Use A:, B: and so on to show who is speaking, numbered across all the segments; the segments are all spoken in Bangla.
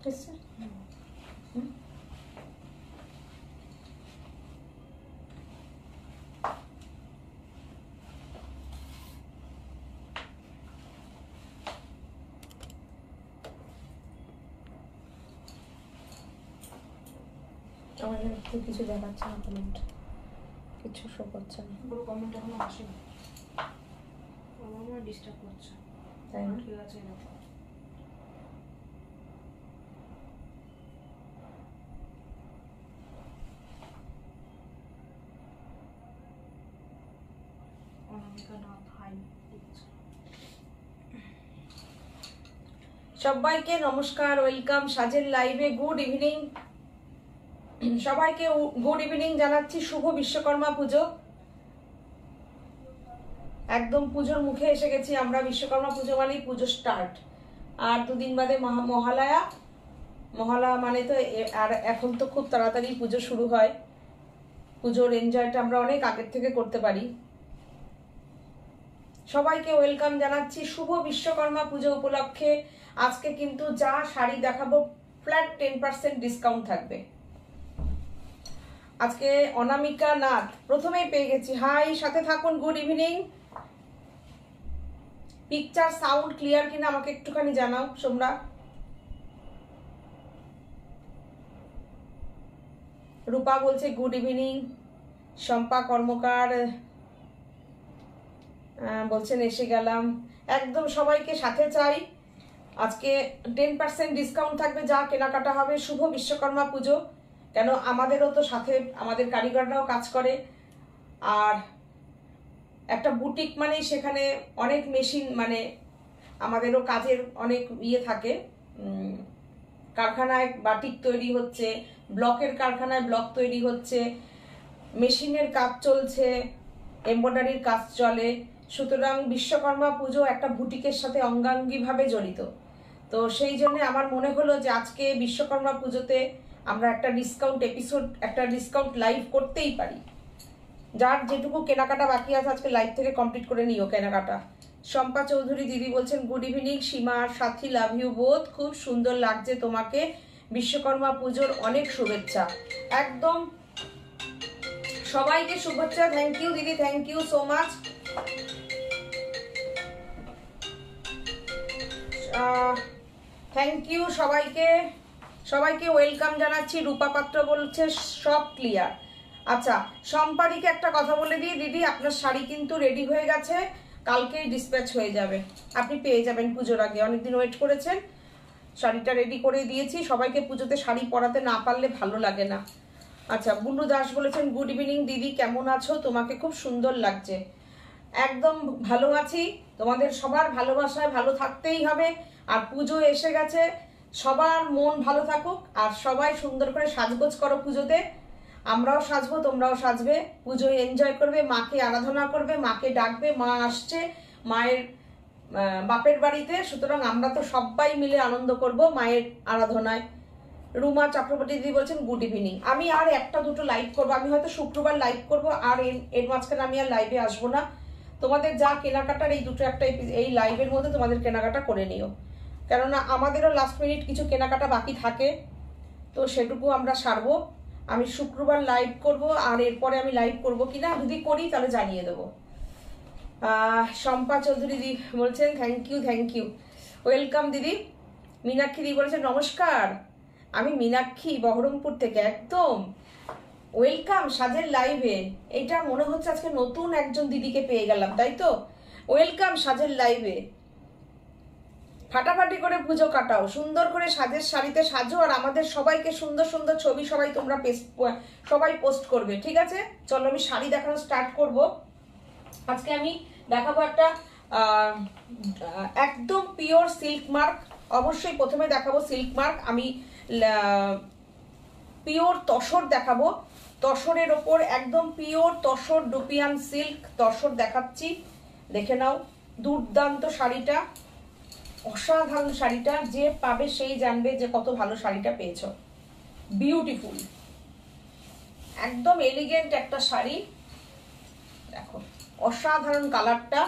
A: এসছে আমার একটু কিছু দেখাচ্ছে না, কমেন্ট কিছু শো করছে না,
B: পুরো কমেন্ট এখনো আসেনি, আমার ডিস্টার্ব করছে,
A: তাই না?
B: ঠিক আছে দেখো অনামিকা নাথ হাই দিচ্ছে।
A: সবাইকে নমস্কার, ওয়েলকাম সাজের লাইভে। গুড ইভিনিং সবাইকে, গুড ইভিনিং জানাচ্ছি। শুভ বিশ্বকর্মা পুজো। একদম পুজোর মুখে এসে গেছি আমরা। বিশ্বকর্মা পুজো মানেই পুজো স্টার্ট, আর দুদিন বাদে মহালয়া। মহালয়া মানে তো আর এখন তো খুব তাড়াতাড়ি পুজো শুরু হয়। পুজোর এনজয়টা আমরা অনেক আগের থেকে করতে পারি। সবাইকে ওয়েলকাম জানাচ্ছি শুভ বিশ্বকর্মা পুজো উপলক্ষে। আজকে কিন্তু যা শাড়ি দেখাবো ফ্ল্যাট 10% ডিসকাউন্ট থাকবে। আজকে অনামিকা নাথ প্রথমেই পেয়ে গেছি, হাই, সাথে থাকুন। Good evening. Picture sound clear কিনা আমাকে একটুখানি জানাও তোমরা। রূপা বলছে গুড ইভিনিং। শম্পা কর্মকার বলছেন এসে গেলাম। একদম সবাইকে সাথে চাই। আজকে 10% ডিসকাউন্ট থাকবে যা কেনাকাটা হবে শুভ বিশ্বকর্মা পুজো। কেন আমাদেরও তো সাথে আমাদের কারিগররাও কাজ করে, আর একটা বুটিক মানেই সেখানে অনেক মেশিন, মানে আমাদেরও কাজের অনেক ইয়ে থাকে। কারখানায় বাটিক তৈরি হচ্ছে, ব্লকের কারখানায় ব্লক তৈরি হচ্ছে, মেশিনের কাজ চলছে, এমব্রয়ডারির কাজ চলে। সুতরাং বিশ্বকর্মা পুজো একটা বুটিকের সাথে অঙ্গাঙ্গিভাবে জড়িত। তো সেই জন্য আমার মনে হলো যে আজকে বিশ্বকর্মা পুজোতে আমরা একটা ডিসকাউন্ট এপিসোড, একটা ডিসকাউন্ট লাইভ করতেই পারি। যার যেটুকু কেনাকাটা বাকি আছে আজকে লাইভ থেকে কমপ্লিট করে নিও কেনাকাটা। শম্পা চৌধুরী দিদি বলছেন good evening. Seema R Sathi, love you both. খুব সুন্দর লাগছে তোমাকে। বিশ্বকর্মা পুজোর অনেক শুভেচ্ছা। একদম সবাইকে শুভেচ্ছা। থ্যাংক ইউ দিদি, thank you so much. Thank you সবাইকে, সবাইকে ওয়েলকাম জানাচ্ছি। রূপা পাত্র বলছে সব ক্লিয়ার। আচ্ছা, সম্পাদিকে একটা কথা বলে দিই দিদি, আপনার শাড়ি কিন্তু রেডি হয়ে গেছে, কালকেই ডিসপ্যাচ হয়ে যাবে, আপনি পেয়ে যাবেন পুজোর আগে। অনেকদিন ওয়েট করেছেন, শাড়িটা রেডি করে দিয়েছি। সবাইকে পুজোতে শাড়ি পরাতে না পারলে ভালো লাগে না। আচ্ছা, বুলু দাস বলেছেন গুড ইভিনিং দিদি, কেমন আছো? তোমাকে খুব সুন্দর লাগছে। একদম ভালো আছি, তোমাদের সবার ভালোবাসায় ভালো থাকতেই হবে। আর পুজো এসে গেছে, সবার মন ভালো থাকুক, আর সবাই সুন্দর করে সাজগোজ করো পুজোতে। আমরাও সাজবো, তোমরাও সাজবে, পুজোয় এনজয় করবে, মাকে আরাধনা করবে, মাকে ডাকবে। মা আসছে মায়ের বাপের বাড়িতে, সুতরাং আমরা তো সবাই মিলে আনন্দ করব মায়ের আরাধনায়। রুমা চক্রবর্তী দিদি বলছেন গুড ইভিনিং। আমি আর একটা দুটো লাইভ করবো, আমি হয়তো শুক্রবার লাইভ করবো, আর এর মাঝখানে আমি আর লাইভে আসবো না। তোমাদের যা কেনাকাটার এই দুটো একটা এই লাইভের মধ্যে তোমাদের কেনাকাটা করে নিও, কেননা আমাদেরও লাস্ট মিনিট কিছু কেনাকাটা বাকি থাকে, তো সেটুকু আমরা সারবো। আমি শুক্রবার লাইভ করব, আর এরপরে আমি লাইভ করব কিনা, যদি করি তাহলে জানিয়ে দেবো। শম্পা চৌধুরী দিদি বলছেন thank you, thank you, welcome দিদি। মীনাক্ষী দিদি বলেছেন নমস্কার, আমি মীনাক্ষী বহরমপুর থেকে। একদম ওয়েলকাম সাজের লাইভে। এটা মনে হচ্ছে আজকে নতুন একজন দিদিকে পেয়ে গেলাম, তাই তো? ওয়েলকাম সাজের লাইভে। ফাটাফাটি করে পুজো কাটাও, সুন্দর করে সাজের শাড়িতে সাজো, আর আমাদের সবাইকে সুন্দর সুন্দর ছবি সবাই তোমরা সবাই পোস্ট করবে, ঠিক আছে? চলো আমি শাড়ি দেখানো স্টার্ট করব। আজকে আমি দেখাবো একটা একদম পিওর সিল্ক মার্ক। অবশ্যই প্রথমে দেখাবো সিল্ক মার্ক। আমি পিওর তসর দেখাবো, তসরের ওপর একদম pure tussar dupion silk tussar দেখাচ্ছি, দেখে নাও। দুর্দান্ত শাড়িটা, অসাধারণ শাড়িটা, যে পাবে সেই জানবে যে কত ভালো শাড়িটা পেয়েছো। বিউটিফুল, একদম এলিগেন্ট একটা শাড়ি। দেখো অসাধারণ কালারটা,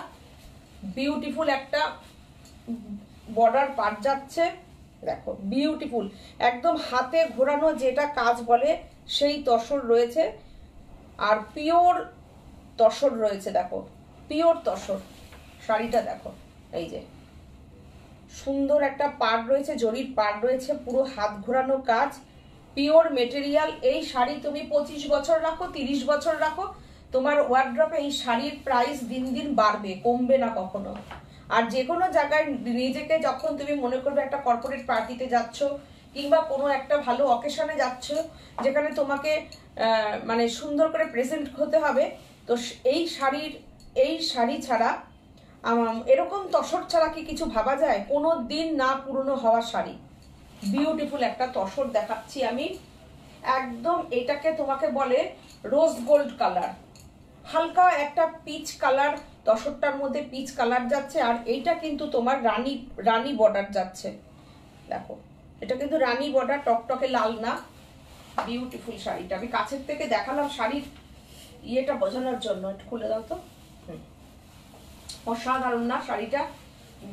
A: বিউটিফুল একটা বর্ডার পাট যাচ্ছে, দেখো বিউটিফুল, একদম হাতে ঘোরানো যেটা কাজ বলে সেই তসর রয়েছে, আর পিওর তসর রয়েছে। দেখো পিওর তসর, শাড়িটা দেখো, এই যে সুন্দর একটা পাড় রয়েছে, জরির পাড় রয়েছে, পুরো হাত ঘোরানো কাজ, পিওর মেটেরিয়াল। এই শাড়ি তুমি 25 বছর রাখো, 30 বছর রাখো, তোমার ওয়ার্ড্রপে এই শাড়ির প্রাইস দিন দিন বাড়বে, কমবে না কখনো। আর যে কোনো জায়গায় নিজেকে যখন তুমি মনে করবে একটা কর্পোরেট পার্টিতে যাচ্ছ কিংবা কোনো একটা ভালো অকেশনে যাচ্ছ যেখানে তোমাকে মানে সুন্দর করে প্রেজেন্ট হতে হবে, তো এই শাড়ি ছাড়া এরকম তসর ছাড়া কি কিছু ভাবা যায়? কোনো দিন না পুরনো হওয়া শাড়ি, বিউটিফুল একটা তসর দেখাচ্ছি আমি। একদম এটাকে তোমাকে বলে রোজ গোল্ড কালার, হালকা একটা পিচ কালার, তসরটার মধ্যে পিচ কালার যাচ্ছে। আর এইটা কিন্তু তোমার রানী বর্ডার যাচ্ছে, দেখো এটা কিন্তু রানী বর্ডার, টকটকে লাল না। বিউটিফুল শাড়িটা আমি কাছের থেকে দেখালাম শাড়ির ইয়েটা বোঝানোর জন্য, একটু খুলে দাও তো। অসাধারণ না শাড়িটা?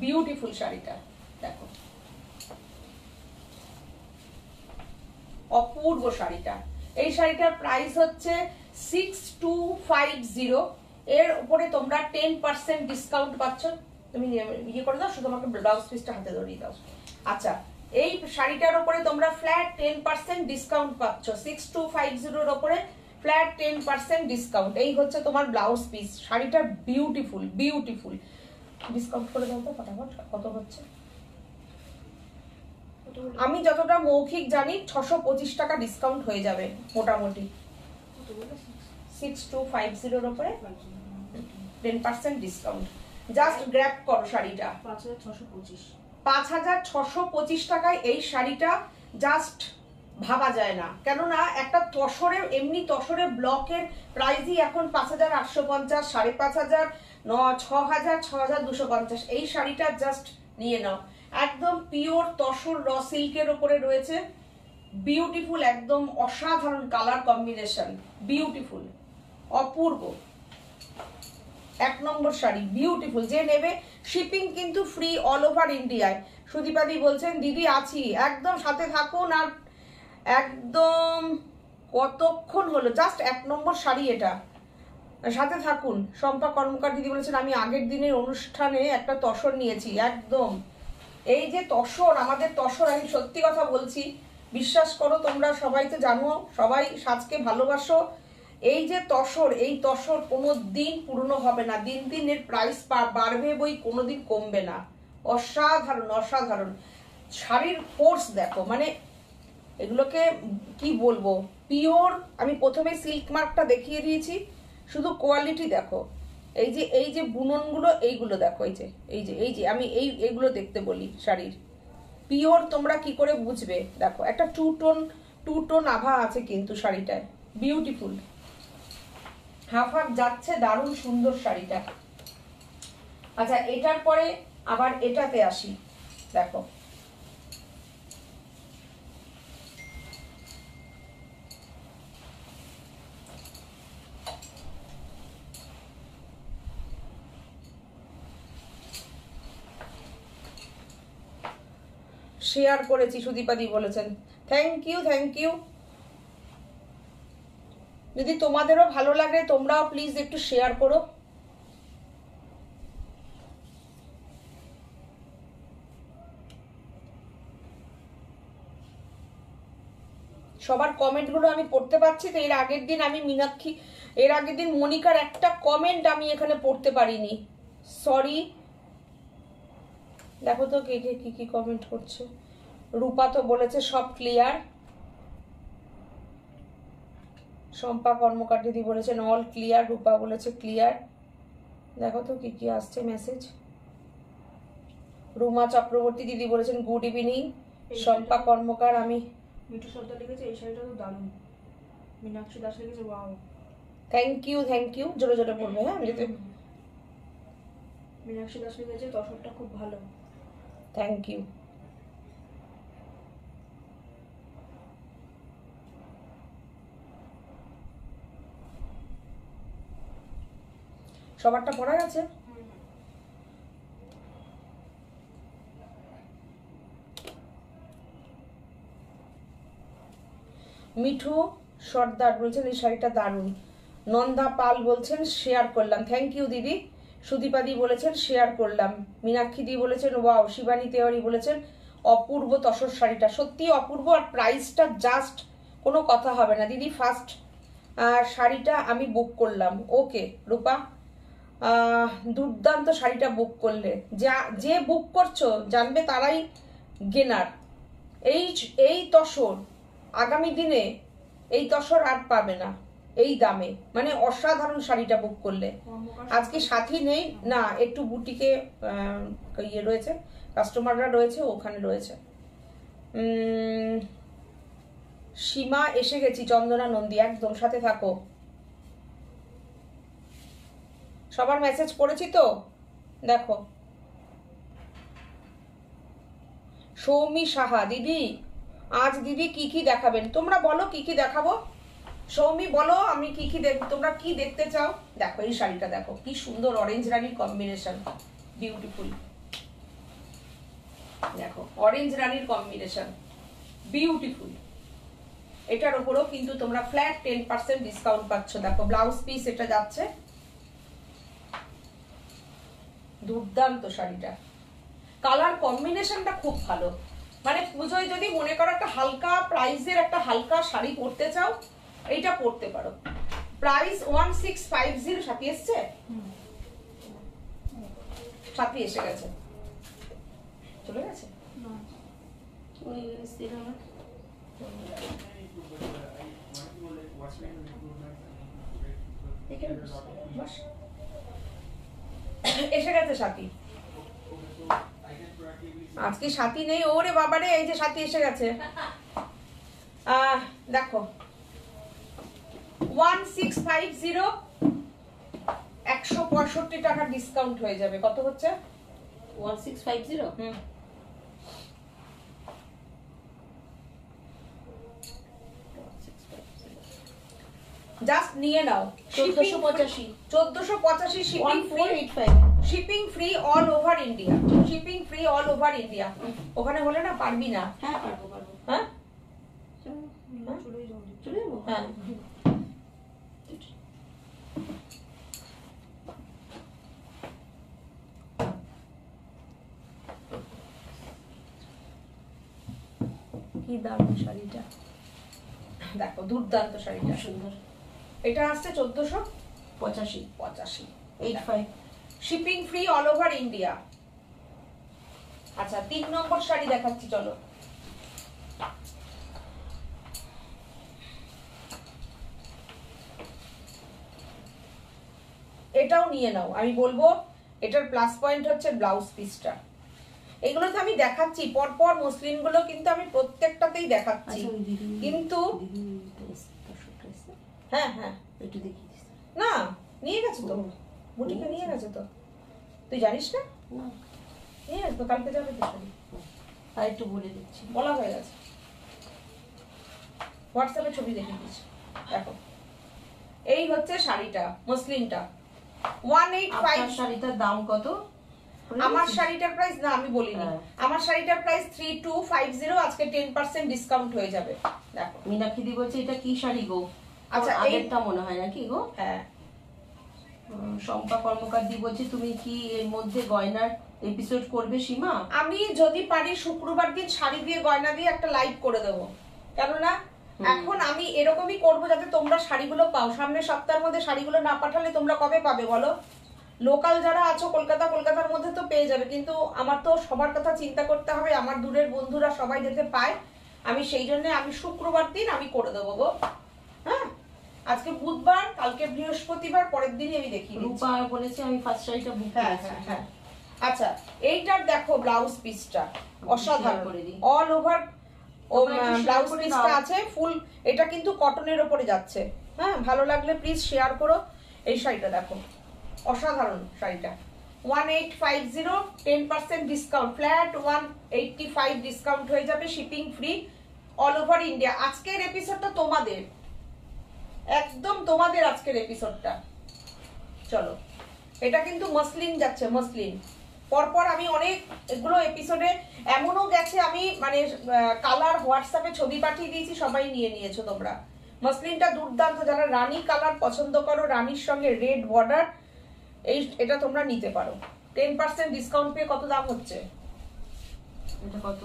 A: বিউটিফুল শাড়িটা দেখো, অপূর্ব শাড়িটা। এই শাড়িটার প্রাইস হচ্ছে 6250। এর উপরে তোমরা 10% ডিসকাউন্ট পাচ্ছ। তুমি ইয়ে করে দাও, শুধু আমাকে ব্লাউজ পিসটা হাতে ধরিয়ে দাও। আচ্ছা, এই শাড়িটার উপরে তোমরা ফ্ল্যাট 10% ডিসকাউন্ট পাচ্ছ, 6250 উপরে ফ্ল্যাট 10% ডিসকাউন্ট। এই হচ্ছে তোমার ব্লাউজ পিস। শাড়িটা বিউটিফুল বিউটিফুল। ডিসকাউন্ট করে দাও তো ফটাফট, কত হচ্ছে? আমি যতটা মৌখিক জানি 625 টাকা ডিসকাউন্ট হয়ে যাবে মোটামুটি। 6250 উপরে 10% ডিসকাউন্ট। জাস্ট গ্র্যাব করো শাড়িটা। 5625 টাকায় এই শাড়িটা জাস্ট ভাবা যায় না। কেননা একটা তসরে, এমনি তসরে ব্লকের প্রাইসই এখন 5850, 5500, 6000, 6250। এই শাড়িটা জাস্ট নিয়ে নাও। একদম পিওর তসর র সিল্কের উপরে রয়েছে, বিউটিফুল, একদম অসাধারণ কালার কম্বিনেশন, বিউটিফুল, অপূর্ব, এক নম্বর শাড়ি, বিউটিফুল। যে নেবে শিপিং কিন্তু ফ্রি অল ওভার ইন্ডিয়ায়। সুদীপাদি বলছেন দিদি আছি, একদম সাথে থাকুন। আর একদম কতক্ষণ হলো, জাস্ট এক নম্বর শাড়ি এটা, সাথে থাকুন। শম্পা কর্মকার দিদি বলেছেন আমি আগের দিনের অনুষ্ঠানে একটা তসর নিয়েছি। একদম এই যে তসর, আমাদের তসর, আমি সত্যি কথা বলছি, বিশ্বাস করো, তোমরা সবাই তো জানো, সবাই সাজকে ভালোবাসো। এই যে তসর, এই তসর কোনো দিন পুরনো হবে না, দিন দিন এর প্রাইস বাড়বে বই, কোনোদিন কমবে না। অসাধারণ অসাধারণ শাড়ির ফোর্স দেখো, মানে এগুলোকে কি বলবো, পিওর। আমি প্রথমে সিল্ক মার্কটা দেখিয়ে দিয়েছি, শুধু কোয়ালিটি দেখো। এই যে বুননগুলো, এইগুলো দেখো, এই যে আমি এইগুলো দেখতে বলি শাড়ির পিওর। তোমরা কি করে বুঝবে? দেখো একটা টু টোন আভা আছে কিন্তু শাড়িটায়, বিউটিফুল, হাফ হাফ যাচ্ছে, দারুণ সুন্দর শাড়িটা। আচ্ছা, এটার পরে আবার এটাতে আসি, দেখো শেয়ার করেছি, সুদীপাদি বলেছেন থ্যাংক ইউ থ্যাংক ইউ। যদি তোমাদেরও ভালো লাগে তোমরাও প্লিজ একটু শেয়ার করো। সবার কমেন্টগুলো আমি পড়তে পারছি তো। এর আগের দিন আমি এর আগের দিন মনিকার একটা কমেন্ট আমি এখানে পড়তে পারিনি, সরি। দেখো তো কে কে কি কমেন্ট করছে। রূপা তো বলেছে সব ক্লিয়ার, শম্পা কর্মকার দিদি বলেছেন অল ক্লিয়ার, রূপা বলেছে ক্লিয়ার। দেখো তো কি আসছে মেসেজ। রুমা চক্রবর্তী দিদি বলেছেন গুড ইভিনিং। শম্পা কর্মকার, আমি
B: মিঠু শব্দ লিখেছে এই শাড়িটা তো দারুণ। মীনাক্ষী দাস লিখেছে ওয়াও।
A: থ্যাংক ইউ, জোরে জোরে বলবে। হ্যাঁ, আমি
B: মীনাক্ষী দাস লিখেছে তসরটা খুব ভালো।
A: Thank you. সবারটা পড়া গেছে? মিঠু সর্দার বলছেন এই শাড়িটা দারুণ। নন্দা পাল বলছেন শেয়ার করলাম, থ্যাংক ইউ দিদি। সুদীপাদি বলেছেন শেয়ার করলাম। মীনাক্ষী দি বলেছেন ওয়াও। শিবানী তেওয়ারি বলেছেন অপূর্ব তসর শাড়িটা, সত্যি অপূর্ব, আর প্রাইসটা জাস্ট কোনো কথা হবে না দিদি। ফার্স্ট শাড়িটা আমি বুক করলাম। ওকে রূপা, দুর্দান্ত শাড়িটা বুক করলে। যে বুক করছো জানবে তারাই গেনার। এই তসর আগামী দিনে এই তসর আর পাবে না এই দামে, মানে অসাধারণ শাড়িটা বুক করলে। আজকে সাথী নেই না, একটু বুটিকে ইয়ে রয়েছে, কাস্টমাররা রয়েছে, ওখানে রয়েছে। সীমা এসে গেছি, চন্দনা নন্দী, একদম সাথে থাকো। সবার মেসেজ পড়েছি তো, দেখো। সৌমি সাহা, দিদি আজ দিদি কি কি দেখাবেন? তোমরা বলো কি কি দেখাবো। সৌমি বলো আমি কি কি তোমরা কি দেখতে চাও। দেখো এই শাড়িটা দেখো কি সুন্দর, অরেঞ্জ রানীর কম্বিনেশন, বিউটিফুল। দেখো অরেঞ্জ রানীর কম্বিনেশন, বিউটিফুল। এটার উপরও কিন্তু তোমরা ফ্ল্যাট 10% ডিসকাউন্ট পাচ্ছ। দেখো ব্লাউজ পিস এটা যাচ্ছে, দুর্দান্ত শাড়িটা। কালার কম্বিনেশনটা খুব ভালো, মানে পুজোয় যদি মনে করো একটা হালকা প্রাইসের একটা হালকা শাড়ি পরতে চাও, এইটা পরতে পারো। প্রাইস 1650। সাথী এসছে, সাথী এসে গেছে, চলে গেছে। এসে গেছে সাথী, আজকে সাথী নেই। ওরে বাবারে, এই যে সাথী এসে গেছে। দেখো 1650, 165 টাকা ডিসকাউন্ট হয়ে যাবে। কত হচ্ছে?
C: 1650।
A: জাস্ট নিয়ে নাও।
C: 1485।
A: 1485 shipping free.
C: 1485।
A: Shipping free all over India, shipping free all over India. ওখানে হলে না পারবি না।
C: হ্যাঁ পারবো পারবো।
A: হ্যাঁ
B: চলেই যাও।
C: চলে যাবো।
A: হ্যাঁ। কি দারুণ শাড়িটা, দেখো দুর্দান্ত শাড়িটা,
C: সুন্দর।
A: এটা আসছে 1485।
C: 85।
A: Shipping free all over India. আচ্ছা 3 নম্বর শাড়ি দেখাচ্ছি, চলো। এটাও নিয়ে নাও, আমি বলবো এটার প্লাস পয়েন্ট হচ্ছে ব্লাউজ পিসটা। এগুলো তো আমি দেখাচ্ছি পরপর, মসলিন গুলো কিন্তু আমি প্রত্যেকটাতেই দেখাচ্ছি, কিন্তু হ্যাঁ হ্যাঁ
C: একটু দেখিয়ে দিস।
A: না নিয়ে গেছে তো, বুটিকে নিয়ে গেছে তো, তুই জানিস না?
C: না
A: নিয়ে আসবো, কালকে যাবে তো শাড়ি।
C: আর একটু বলে দিচ্ছি,
A: বলা হয়ে গেছে, হোয়াটসঅ্যাপে ছবি দেখিয়ে দিচ্ছি। দেখো এই হচ্ছে শাড়িটা, মসলিনটা 185।
C: শাড়িটার দাম কত?
A: আমার শাড়িটার প্রাইস না আমি বলিনি, আমার শাড়িটার প্রাইস 3250, আজকে 10% ডিসকাউন্ট হয়ে যাবে। দেখো
C: মীনাক্ষী দি বলছে এটা কি শাড়ি গো?
A: আচ্ছা
C: আগেরটা মনে হয় নাকি গো?
A: হ্যাঁ।
C: শম্পা কর্মকার দি বলছে তুমি কি এর মধ্যে গয়নার এপিসোড করবে সীমা?
A: আমি যদি পারি শুক্রবার দিন শাড়ি দিয়ে গয়না দিয়ে একটা লাইভ করে দেবো, কেননা এখন আমি এরকমই করবো যাতে তোমরা শাড়িগুলো পাও। সামনের সপ্তাহের মধ্যে শাড়িগুলো না পাঠালে তোমরা কবে পাবে বলো? লোকাল যারা আছো কলকাতার মধ্যে তো পেয়ে যাবে, কিন্তু আমার তো সবার কথা চিন্তা করতে হবে, আমার দূরের বন্ধুরা সবাই যেতে পায়। আমি সেই জন্য আমি শুক্রবার দিন আমি করে দেবো গো। হ্যাঁ আজকে বুধবার, কালকে বৃহস্পতিবার, পরের দিনই আমি দেখিয়ে দিচ্ছি।
C: রূপা বলেছে আমি ফার্স্ট শাড়িটা বুক
A: হ্যাঁ
C: করেছি।
A: হ্যাঁ হ্যাঁ। আচ্ছা এইটার দেখো ব্লাউজ পিসটা অসাধারণ,
C: করে দিই।
A: অল ওভার ও
C: তোমরা একটু
A: ব্লাউজ
C: share করে
A: পিসটা
C: দাও।
A: আছে ফুল। এটা কিন্তু কটনের উপরে যাচ্ছে। হ্যাঁ ভালো লাগলে প্লিজ শেয়ার করো। এই শাড়িটা দেখো অসাধারণ শাড়িটা, 1850, 10% ডিসকাউন্ট, ফ্ল্যাট 185 ডিসকাউন্ট হয়ে যাবে, shipping free all over India. আজকের এপিসোডটা তোমাদের, একদম তোমাদের আজকের এপিসোডটা। চলো এটা কিন্তু মসলিন যাচ্ছে, মসলিন পরপর আমি অনেক এগুলো এপিসোডে এমনও গেছে, আমি মানে কালার হোয়াটসঅ্যাপে ছবি পাঠিয়ে দিয়েছি, সবাই নিয়ে নিয়েছো তোমরা। মসলিনটা দুর্দান্ত, যারা রানী কালার পছন্দ করো, রানীর সঙ্গে রেড বর্ডার, এটা তোমরা নিতে পারো। 10% ডিসকাউন্ট পেয়ে কত দাম হচ্ছে?
C: এটা কত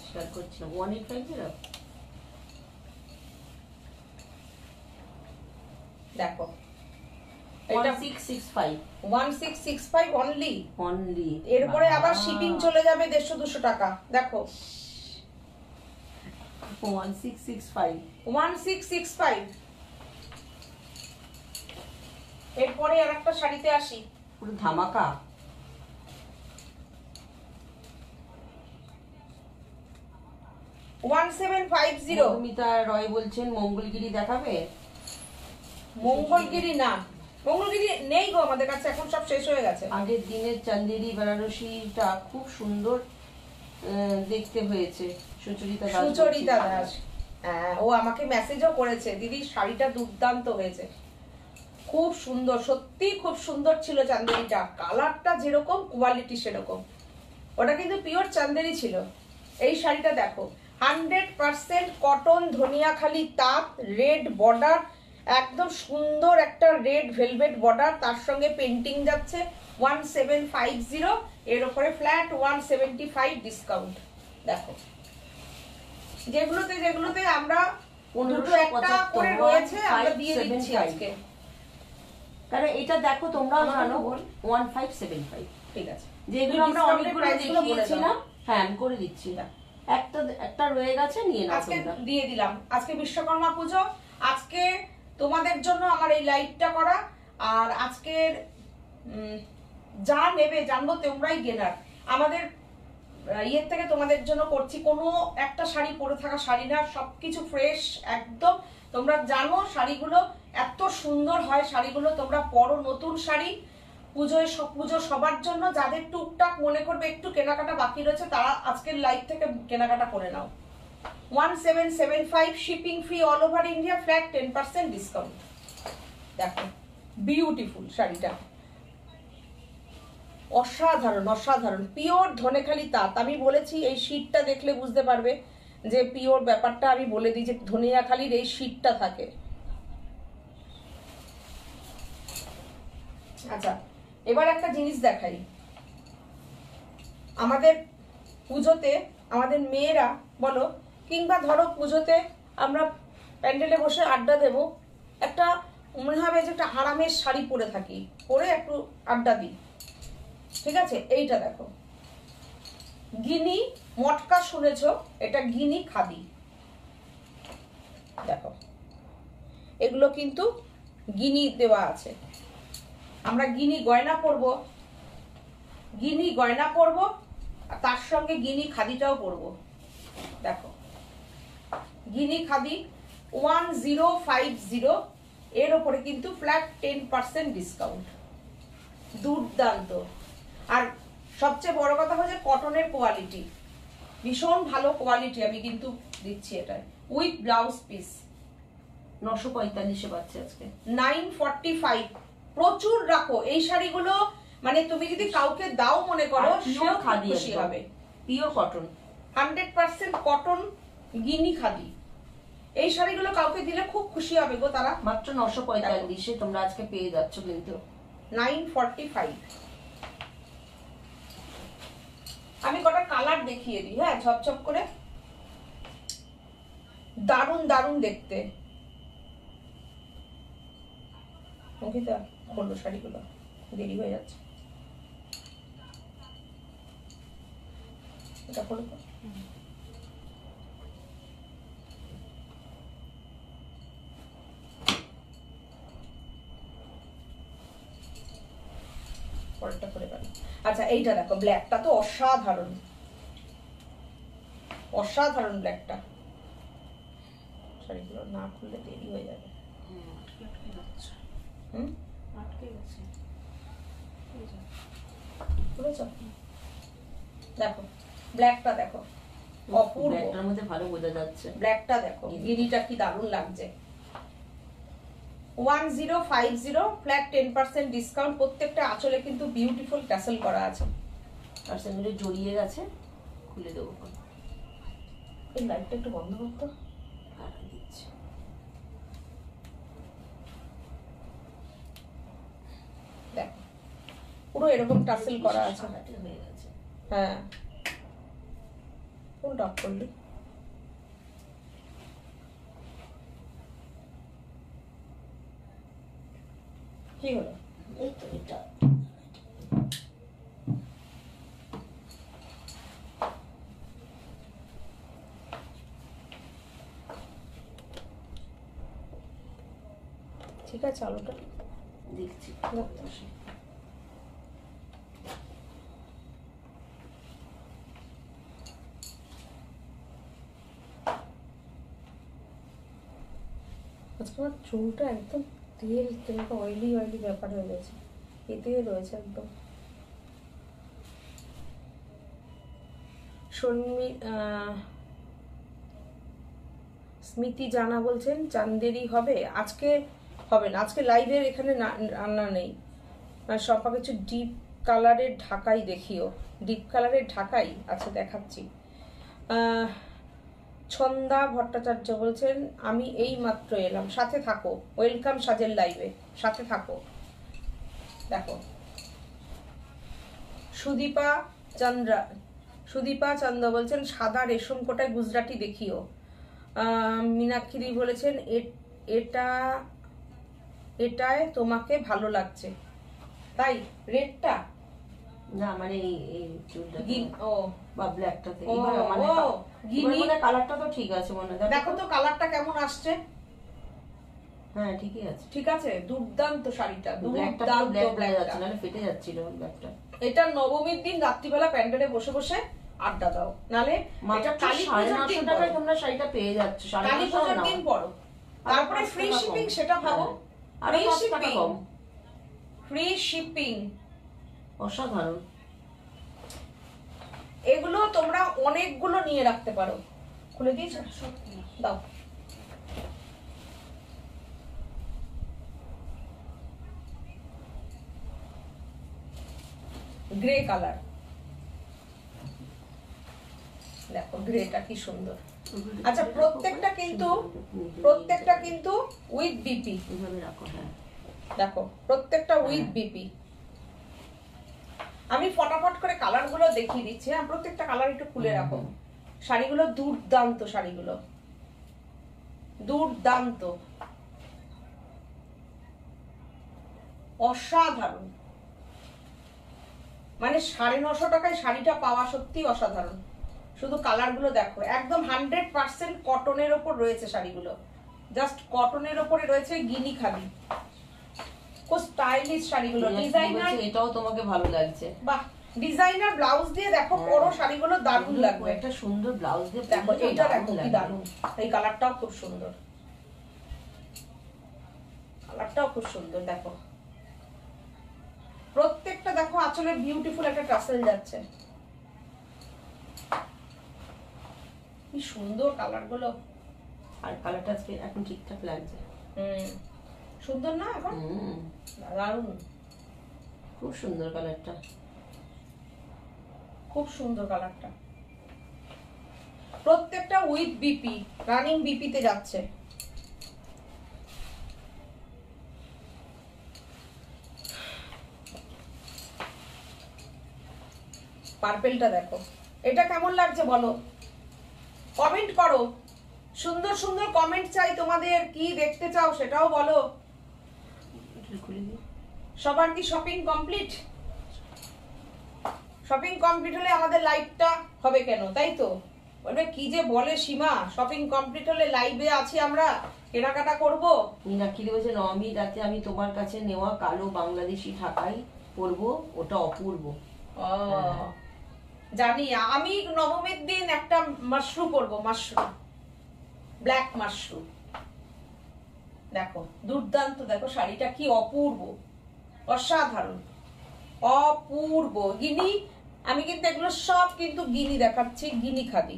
C: শেয়ার করছিলাম, 1850।
A: দেখো
C: 1665
A: 1665 অনলি।
C: অনলি।
A: এরপরে আবার শিপিং চলে যাবে 150-200 টাকা। দেখো
C: 1665
A: এরপরে আর একটা শাড়িতে আসি,
C: পুরো ধামাকা।
A: 1750।
C: মধুমিতা রয় বলছেন মঙ্গলগিরি দেখাবে।
A: মঙ্গলগিরি না, মঙ্গলগিরি নেই গো আমাদের কাছে, এখন সব শেষ হয়ে গেছে।
C: আগের দিনের চান্দেরি বেনারসিটা খুব সুন্দর দেখতে হয়েছে। সুচরিতা
A: দাস, হ্যাঁ, ও আমাকে মেসেজও করেছে, দিদি শাড়িটা দুর্দান্ত হয়েছে, খুব সুন্দর, সত্যি খুব সুন্দর ছিল চান্দেরিটা, কালারটা যেরকম কোয়ালিটি সেরকম। ওটা কিন্তু পিওর চান্দেরি ছিল। এই শাড়িটা দেখো, 100% কটন, ধনিয়াখালি তাঁত, রেড বর্ডার, একদম সুন্দর একটা রেড ভেলভেট বর্ডার, তার সঙ্গে পেন্টিং যাচ্ছে। 1750, এর উপরে ফ্ল্যাট 175 ডিসকাউন্ট। দেখো যেগুলোতে আমরা দুটো একটা করে রয়েছে, আমরা দিয়ে দিচ্ছি আজকে।
C: কারণ এটা দেখো তোমরাও জানো 1575।
A: ঠিক আছে,
C: যেগুলো আমরা অনেকগুলো দেখিয়েছিলাম, হ্যাঁ আমি করে দিচ্ছি। একটা রয়ে গেছে, নিয়ে নাও
A: আজকে
C: তোমরা।
A: দিয়ে দিলাম। আজকে বিশ্বকর্মা পুজো, আজকে তোমাদের জন্য আমার এই লাইভটা করা। আর আজকের যা নেবে জানবো তোমরাই গেনার। আমাদের ইয়ের থেকে তোমাদের জন্য করছি, কোনো একটা শাড়ি পরে থাকা শাড়ি না, সবকিছু ফ্রেশ একদম। তোমরা জানো শাড়িগুলো এত সুন্দর হয়, শাড়িগুলো তোমরা পরো, নতুন শাড়ি পুজো সবার জন্য। যাদের টুকটাক মনে করবে একটু কেনাকাটা বাকি রয়েছে, তারা আজকের লাইভ থেকে কেনাকাটা করে নাও। 1775, shipping free all over India, flat 10% discount. দেখো বিউটিফুল শাড়িটা, অসাধারণ অসাধারণ, পিওর ধনেখালি তাঁত। আমি বলেছি এই শীটটা দেখলে বুঝতে পারবে যে পিওর ব্যাপারটা। আমি বলে দিই যে ধনিয়াখালির এই শীটটা থাকে। আচ্ছা, এবার একটা জিনিস দেখাই। আমাদের পুজোতে আমাদের মেয়েরা বলো, কিংবা ধরো পুজোতে আমরা প্যান্ডেলে বসে আড্ডা দেব, একটা মনে হবে যে একটা আরামের শাড়ি পরে থাকি, পরে একটু আড্ডা দিই। ঠিক আছে, এইটা দেখো, গিনি মটকা, শুনেছো? এটা গিনি খাদি। দেখো এগুলো কিন্তু গিনি দেওয়া আছে। আমরা গিনি গয়না পরবো, আর তার সঙ্গে গিনি খাদিটাও পরবো। দেখো গিনি খাদি 1050, এর ওপরে কিন্তু ফ্ল্যাট 10% ডিসকাউন্ট। দুর্দান্ত। আর সবচেয়ে বড় কথা হচ্ছে কটনের কোয়ালিটি, ভীষণ ভালো কোয়ালিটি। আমি কিন্তু দিচ্ছি এটা উইথ ব্লাউজ পিস।
C: 945 পাচ্ছে আজকে।
A: 945। প্রচুর রাখো এই শাড়িগুলো, মানে তুমি যদি কাউকে দাও মনে করো, সেও খুশি হবে।
C: পিওর কটন,
A: 100% কটন গিনি খাদি। এই শাড়িগুলো কাউকে দিলে খুব খুশি হবে গো তারা।
C: মাত্র 945 তোমরা আজকে পেয়ে যাচ্ছ কিন্তু।
A: 945। আমি কটা কালার দেখিয়ে দিই, হ্যাঁ, ঝপঝপ করে, দারুণ দারুণ দেখতে। অঙ্কিতা খোলো শাড়িগুলো, দেরি হয়ে যাচ্ছে। এটা খোলো তো। পরেরটা করে পারি। আচ্ছা এইটা দেখো, ব্ল্যাকটা তো অসাধারণ, অসাধারণ ব্ল্যাকটা। শাড়িগুলো না খুললে দেরি হয়ে যাবে। দেখো ব্ল্যাকটা দেখো, অপূর্ব।
C: ব্ল্যাকটার মধ্যে ভালো বোঝা যাচ্ছে।
A: ব্ল্যাকটা দেখো, গিরিটা কি দারুণ লাগছে। 1050, ফ্ল্যাট 10% ডিসকাউন্ট। প্রত্যেকটা আঁচলে কিন্তু বিউটিফুল ট্যাসেল করা আছে।
C: টার্সেলগুলো জড়িয়ে গেছে, খুলে দেবো।
A: এই লাইটটা একটু বন্ধ করতো।
C: দিচ্ছি।
A: দেখো পুরো এরকম টাসেল করা আছে।
C: হয়ে গেছে।
A: হ্যাঁ, কোনটা অফ করলি? কি হলো?
C: এই তো এটা।
A: ঠিক আছে, আলোটা
C: দেখছি।
A: আজকে আমার চুলটা একদম তেল তেল, অয়েলি অয়েলি ব্যাপার হয়ে গেছে, এতে রয়েছে একদম। স্মৃতি জানা বলছেন চান্দেরি হবে আজকে, হবে না আজকে লাইভের এখানে রান্না নেই। সব কিছু ডিপ কালারের ঢাকাই দেখিও, ডিপ কালারের ঢাকাই। আচ্ছা দেখাচ্ছি। ছন্দা ভট্টাচার্য বলছেন আমি এই মাত্র এলাম, সাথে থাকো, ওয়েলকাম সাজের লাইভে, সাথে থাকো। দেখো সুদীপা চন্দ্র বলছেন সাদা রেশম কোটায় গুজরাটি দেখিও। মীনাক্ষী বলেছেন এটায় তোমাকে ভালো লাগছে তাই রেডটা
C: না, মানে এই চুলটা
A: ও
C: বা ব্ল্যাকটাতে
A: এবার
C: মানে গিনি কালারটা তো ঠিক আছে মনে হয়।
A: দেখো তো কালারটা কেমন আসছে।
C: হ্যাঁ ঠিকই আছে,
A: ঠিক আছে, দুর্দান্ত শাড়িটা,
C: ব্ল্যাকটা ব্ল্যাক যাচ্ছে না, ফেটে যাচ্ছিল ব্ল্যাকটা। এটা
A: নবমীর দিন রাত্রিবেলা প্যান্ডেলে বসে বসে আড্ডা দাও, নালে
C: এটা কালী পূজার দিন টাকায় তোমরা শাড়িটা পেয়ে যাচ্ছ,
A: কালী পূজার দিন পরো, তারপরে ফ্রি শিপিং, সেটা ভাবো। ফ্রি শিপিং, ফ্রি শিপিং,
C: অসাধারণ।
A: এগুলো তোমরা অনেকগুলো নিয়ে রাখতে পারো। খুলে দিয়েছ, দাও। গ্রে কালার, দেখো গ্রেটা কি সুন্দর। আচ্ছা প্রত্যেকটা কিন্তু উইথ বিপি, দেখো প্রত্যেকটা উইথ বিপি। আমি ফটাফট করে কালার গুলো দেখিয়ে দিচ্ছি। প্রত্যেকটা কালার একটু খুলে রাখো। শাড়িগুলো দুর্দান্ত, শাড়িগুলো দুর্দান্ত, অসাধারণ। মানে 950 টাকায় শাড়িটা পাওয়া সত্যি অসাধারণ। শুধু কালার গুলো দেখো, একদম 100% কটনের ওপর রয়েছে শাড়িগুলো, জাস্ট কটনের ওপরে রয়েছে, গিনি খাদি, খুব স্টাইলিশ শাড়িগুলো। ডিজাইনার,
C: এটাও তোমাকে ভালো লাগছে।
A: বাহ, ডিজাইনার ব্লাউজ দিয়ে দেখো পরো শাড়িগুলো দারুণ লাগবে।
C: একটা সুন্দর ব্লাউজ দিয়ে
A: দেখো এইটা, দেখো কি দারুণ, এই কালারটাও খুব সুন্দর, কালারটাও খুব সুন্দর। দেখো প্রত্যেকটা, দেখো আঁচলে বিউটিফুল একটা টাসেল যাচ্ছে, কি সুন্দর কালার গুলো।
C: আর কালারটা আজকে এখন ঠিকঠাক লাগছে।
A: সুন্দর না এখন? দারুণ,
C: খুব সুন্দর কালারটা,
A: খুব সুন্দর কালারটা। প্রত্যেকটা উইথ বিপি, রানিং বিপিতে যাচ্ছে। পার্পেলটা দেখো, এটা কেমন লাগছে বলো, কমেন্ট করো, সুন্দর সুন্দর কমেন্ট চাই তোমাদের, কি দেখতে চাও সেটাও বলো। সবার কি শপিং কমপ্লিট? শপিং কমপ্লিট হলে আমাদের লাইভটা হবে কেন, তাই তো? বলবে কি যে বলে সীমা, শপিং কমপ্লিট হলে লাইভে আছি আমরা, কেনাকাটা করব।
C: মীনাক্ষী বলছে নবমী রাতে আমি তোমার কাছে নেওয়া কালো বাংলাদেশি ঢাকাই পরবো, ওটা অপূর্ব।
A: জানি, আমি নবমীর দিন একটা মাশরুম পরবো, মাশরুম, ব্ল্যাক মাশরুম। দেখো দুর্দান্ত, দেখো শাড়িটা কি অপূর্ব, অসাধারণ, অপূর্ব। গিনি, আমি কিন্তু এগুলো সব কিন্তু গিনি দেখাচ্ছি, গিনি খাদি।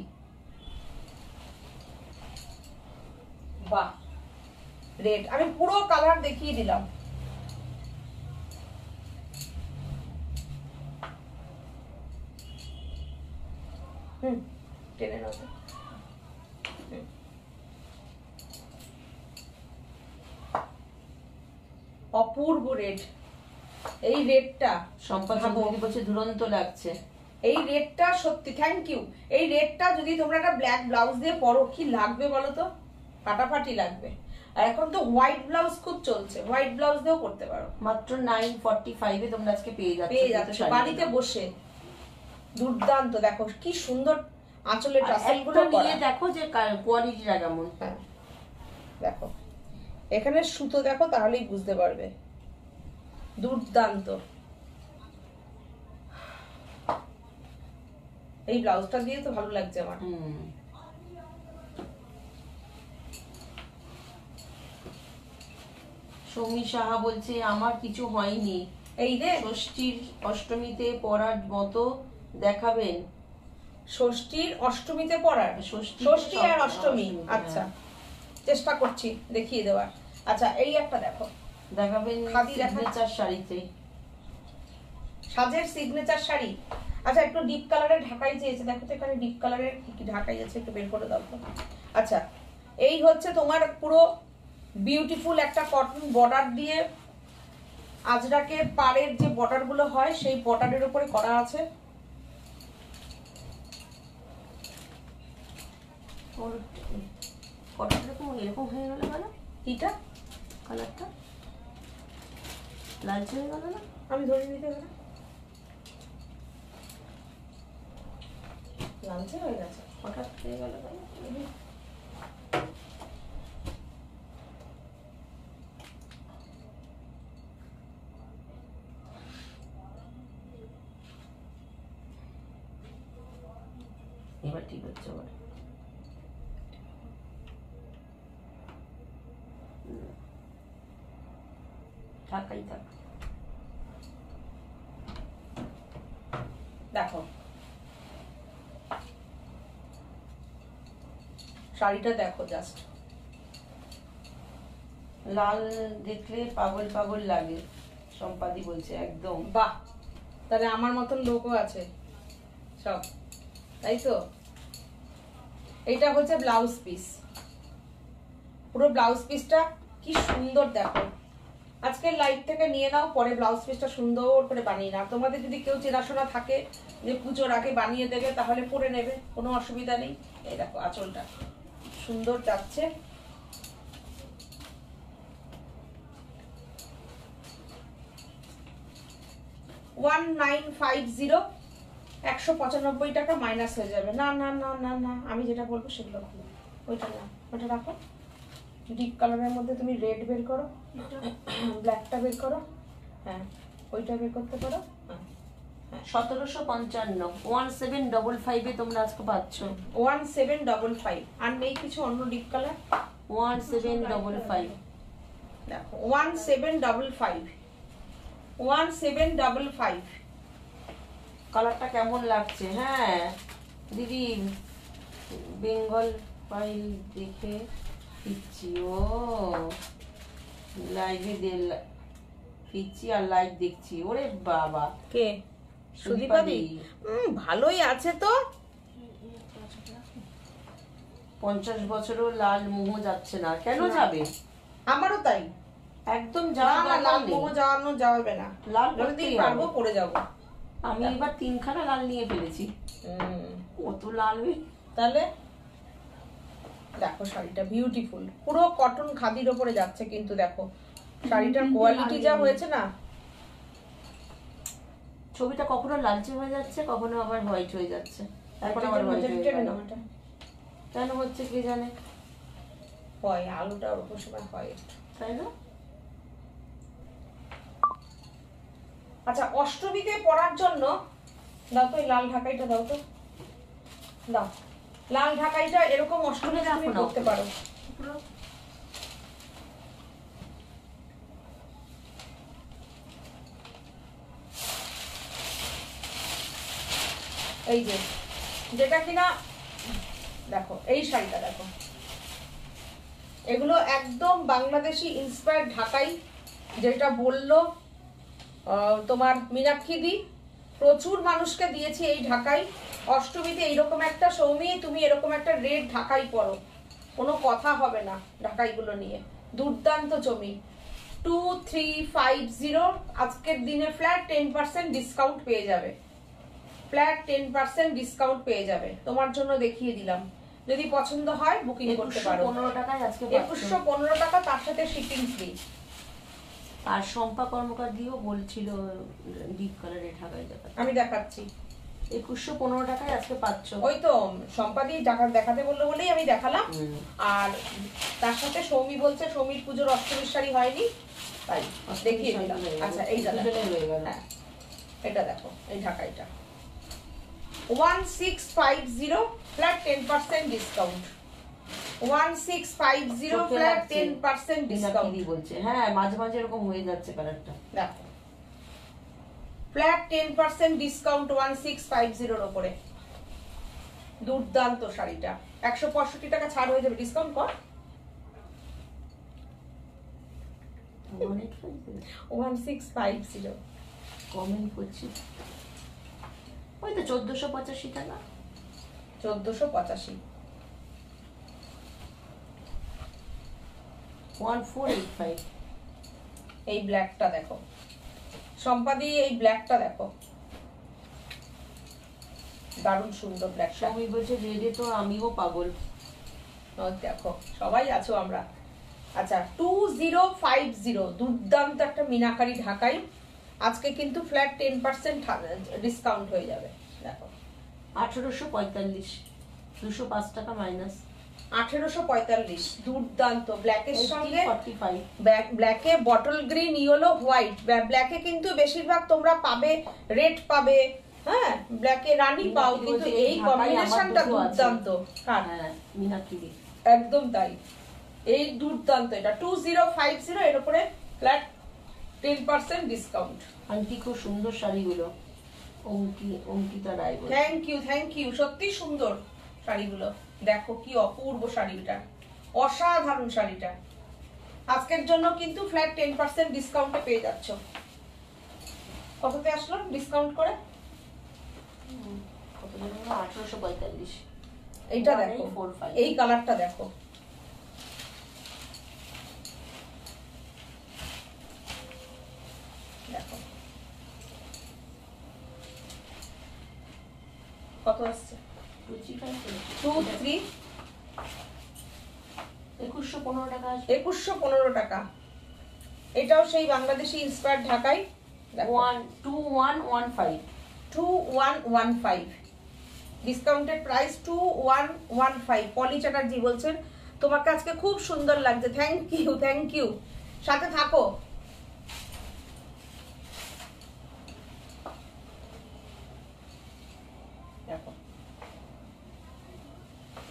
A: বাহ, রেড, আমি পুরো কালার দেখিয়ে দিলাম। টেনে নাও তো। অপূর্ব রেড, এই রেডটা
C: সম্পাদক বলছে দুরন্ত লাগছে।
A: এই রেডটা সত্যি থ্যাংক ইউ। এই রেডটা যদি তোমরা একটা ব্ল্যাক ব্লাউজ দিয়ে পরো কি লাগবে বলো তো, ফাটাফাটি লাগবে। আর এখন তো হোয়াইট ব্লাউজ খুব চলছে, হোয়াইট ব্লাউজ দিয়েও করতে পারো।
C: মাত্র 945 এ তোমরা আজকে পেয়ে যাচ্ছ
A: বাড়িতে বসে। দুর্দান্ত, দেখো কি সুন্দর আঁচলের টাসেলগুলো করা।
C: নিয়ে দেখো যে কোয়ালিটিটা কেমন।
A: হ্যাঁ দেখো এখানে সুতো দেখো, তাহলেই বুঝতে পারবে। দুর্দান্ত। এই ব্লাউজটা দিয়ে তো ভালো লাগছে আমার।
C: সৌমি সাহা বলছে আমার কিছু হয়নি,
A: এই রে
C: ষষ্ঠীর অষ্টমীতে পরার মতো দেখাবেন।
A: ষষ্ঠীর অষ্টমীতে পরার? ষষ্ঠী আর অষ্টমী, আচ্ছা চেষ্টা করছি দেখিয়ে দেওয়ার। আচ্ছা এই একটা দেখো,
C: দেখাবেন সিগনেচার শাড়িতে,
A: সাজের সিগনেচার শাড়ি। আচ্ছা একটু ডিপ কালারের ঢাকাই চেয়েছে, দেখো তো এখানে ডিপ কালারের কি কি ঢাকাই আছে, একটু বের করে দাও তো। আচ্ছা এই হচ্ছে তোমার পুরো বিউটিফুল একটা কটন বর্ডার দিয়ে আজরাকের পাড়ের যে বর্ডার গুলো হয় সেই বর্ডারের উপরে করা আছে।
C: এরকম হয়ে গেল কেন?
A: এটা
C: কালারটা লালচে হয়ে গেল না?
A: আমি ধরে নিতে গেলাম লালচে হয়ে গেছে,
C: হঠাৎ হয়ে গেল কেন? এবার ঠিক হচ্ছে। আবার ঢাকাই থাক।
A: দেখো শাড়িটা দেখো জাস্ট,
C: লাল দেখলে পাগল পাগল লাগে, সম্পাদি বলছে। একদম
A: বাহ, তাহলে আমার মতন লোকও আছে সব, তাই তো। এইটা হচ্ছে ব্লাউজ পিস, পুরো ব্লাউজ পিসটা কি সুন্দর দেখো। আজকের লাইভ থেকে নিয়ে নাও, পরে ব্লাউজ পিসটা সুন্দর করে বানিয়ে নাও। তোমাদের যদি কেউ চেনাশোনা থাকে যে পুজোর আগে বানিয়ে দেবে তাহলে পরে নেবে, কোনো অসুবিধা নেই। এই দেখো আঁচলটা সুন্দর যাচ্ছে। $1950, 195 টাকা মাইনাস হয়ে যাবে। না না না না না, আমি যেটা বলবো সেগুলো ভালো। ওইটা না, ওটা রাখো। ডিপ কালারের মধ্যে তুমি রেড বের করো, ব্ল্যাকটা বের করো, হ্যাঁ ওইটা বের করতে পারো।
C: 1755 1755 এ তোমরা আজকে পাচ্ছ।
A: 1755 আর নেই কিছু অন্য ডিপ কালার?
C: 1755
A: দেখো 1755 1755
C: কালারটা কেমন লাগছে? হ্যাঁ দিদি বেঙ্গল ফাইল দেখে দিচ্ছি। ও লাইভে দিচ্ছি আর লাইভ দেখছি। ওরে বাবা,
A: কে সুদীপাদি? ভালোই আছে তো।
C: 50 বছরও লাল মোহ যাচ্ছে না, কেন যাবে?
A: আমারও তাই,
C: একদম
A: না না লাল মোহ যাওয়ানো যাবে না।
C: লাল
A: যদি পারবো পরে যাবো।
C: আমি এবার 3খানা লাল নিয়ে ফেলেছি। কত লাল হয়ে,
A: তাহলে দেখো শাড়িটা বিউটিফুল, পুরো কটন খাদির ওপরে যাচ্ছে। কিন্তু দেখো শাড়িটার কোয়ালিটি যা হয়েছে না,
C: ছবিটা কখনো লালচে হয়ে যাচ্ছে, কখনো আবার হোয়াইট হয়ে যাচ্ছে। এখন আবার হোয়াইট হয়ে গেল। কেন হচ্ছে কে জানে।
A: হয় আলুটা ওরকম সময় হয় একটু,
C: তাই না?
A: আচ্ছা অষ্টমীতে পরার জন্য দাও তো এই লাল ঢাকাইটা, দাও তো, দাও লাল ঢাকাইটা। এরকম অষ্টমীতে তুমি করতে পারো। এই যে যেটা কিনা দেখো, এই শাড়িটা দেখো, এগুলো একদম বাংলাদেশি ইন্সপায়ার্ড ঢাকাই, যেটা বললো তোমার মীনাক্ষী দি, প্রচুর মানুষকে দিয়েছি এই ঢাকাই। অষ্টমীতে এইরকম একটা, সৌমি তুমি এরকম একটা রেড ঢাকাই পরো, কোনো কথা হবে না ঢাকাইগুলো নিয়ে। দুর্দান্ত জমি। 2350 আজকের দিনে ফ্ল্যাট 10% ডিসকাউন্ট পেয়ে যাবে, ফ্ল্যাট 10% ডিসকাউন্ট পেয়ে যাবে। তোমার জন্য দেখিয়ে দিলাম, যদি পছন্দ হয় বুকিং করতে পারো।
C: 2115 টাকায় আজকে
A: 2115 টাকা, তার সাথে শিপিং ফ্রি।
C: আর শম্পা কর্মকার দিয়েও বলছিল ডিপ কালারের ঢাকাই দেখাতে,
A: আমি দেখাচ্ছি।
C: 2115 টাকায় আজকে পাচ্ছ।
A: ওই তো সম্পাদি দেখাতে বললো বলেই আমি দেখালাম। আর তার সাথে সৌমি বলছে সৌমির পুজোর অষ্টমীর শাড়ি হয়নি, তাই দেখিয়ে দিলাম। আচ্ছা এইটা হ্যাঁ, এটা দেখো, এই ঢাকাইটা 1650 ফ্ল্যাট 10% ডিসকাউন্ট। 1650 ফ্ল্যাট 10% ডিসকাউন্ট
C: বলছে। হ্যাঁ, মাঝে মাঝে এরকম হয়ে যাচ্ছে কালারটা।
A: দেখো ফ্ল্যাট 10% ডিসকাউন্ট 1650 এর উপরে। দুর্দান্ত শাড়িটা। 165 টাকা ছাড় হয়ে যাবে, ডিসকাউন্ট কর। 1650
C: কমেন্ট করছি, ওই তো 1485 টাকা।
A: 1485
C: 1485।
A: এই ব্ল্যাকটা দেখো সম্পাদি, এই ব্ল্যাকটা দেখো, দারুণ সুন্দর ব্ল্যাকটা।
C: সবাই বলছে রেডে তো আমিও পাগল।
A: দেখো সবাই আছো আমরা। আচ্ছা 2050 দুর্দান্ত একটা মিনাকারি ঢাকাই, আজকে কিন্তু ফ্ল্যাট 10% ডিসকাউন্ট হয়ে যাবে। দেখো
C: 1845, 205 টাকা মাইনাস।
A: 1845 দুর্দান্ত ব্ল্যাকের সঙ্গে
C: 45।
A: ব্ল্যাকে বটল গ্রিন, ইয়েলো, হোয়াইট। ব্ল্যাকে কিন্তু বেশিরভাগ তোমরা পাবে রেড পাবে, হ্যাঁ ব্ল্যাকে রানী পাও, কিন্তু এই কম্বিনেশনটা দুর্দান্ত।
C: হ্যাঁ মিনাকিরি
A: একদম তাই, এই দুর্দান্ত। এটা 2050 এর উপরে ফ্ল্যাট 10% ডিসকাউন্ট।
C: আন্টি খুব সুন্দর শাড়িগুলো, অঙ্কিতা রায়।
A: থ্যাংক ইউ সত্যি সুন্দর শাড়িগুলো। দেখো কি অপূর্ব শাড়িটা, অসাধারণ শাড়িটা। আজকের জন্য কিন্তু ফ্ল্যাট 10% ডিসকাউন্টে পেয়ে যাচ্ছ। কততে আসলো ডিসকাউন্ট করে?
C: কত যেন 1845।
A: এইটা দেখো, এই কালারটা দেখো, দেখো কত আসছে?
C: 2115 টাকা।
A: 2115 টাকা। এটাও সেই বাংলাদেশি ইন্সপায়ার্ড ঢাকাই।
C: 2115।
A: 2115 ডিসকাউন্টেড প্রাইস 2115। পলি চ্যাটার্জি বলছেন তোমাকে আজকে খুব সুন্দর লাগছে। থ্যাংক ইউ, সাথে থাকো। দেখো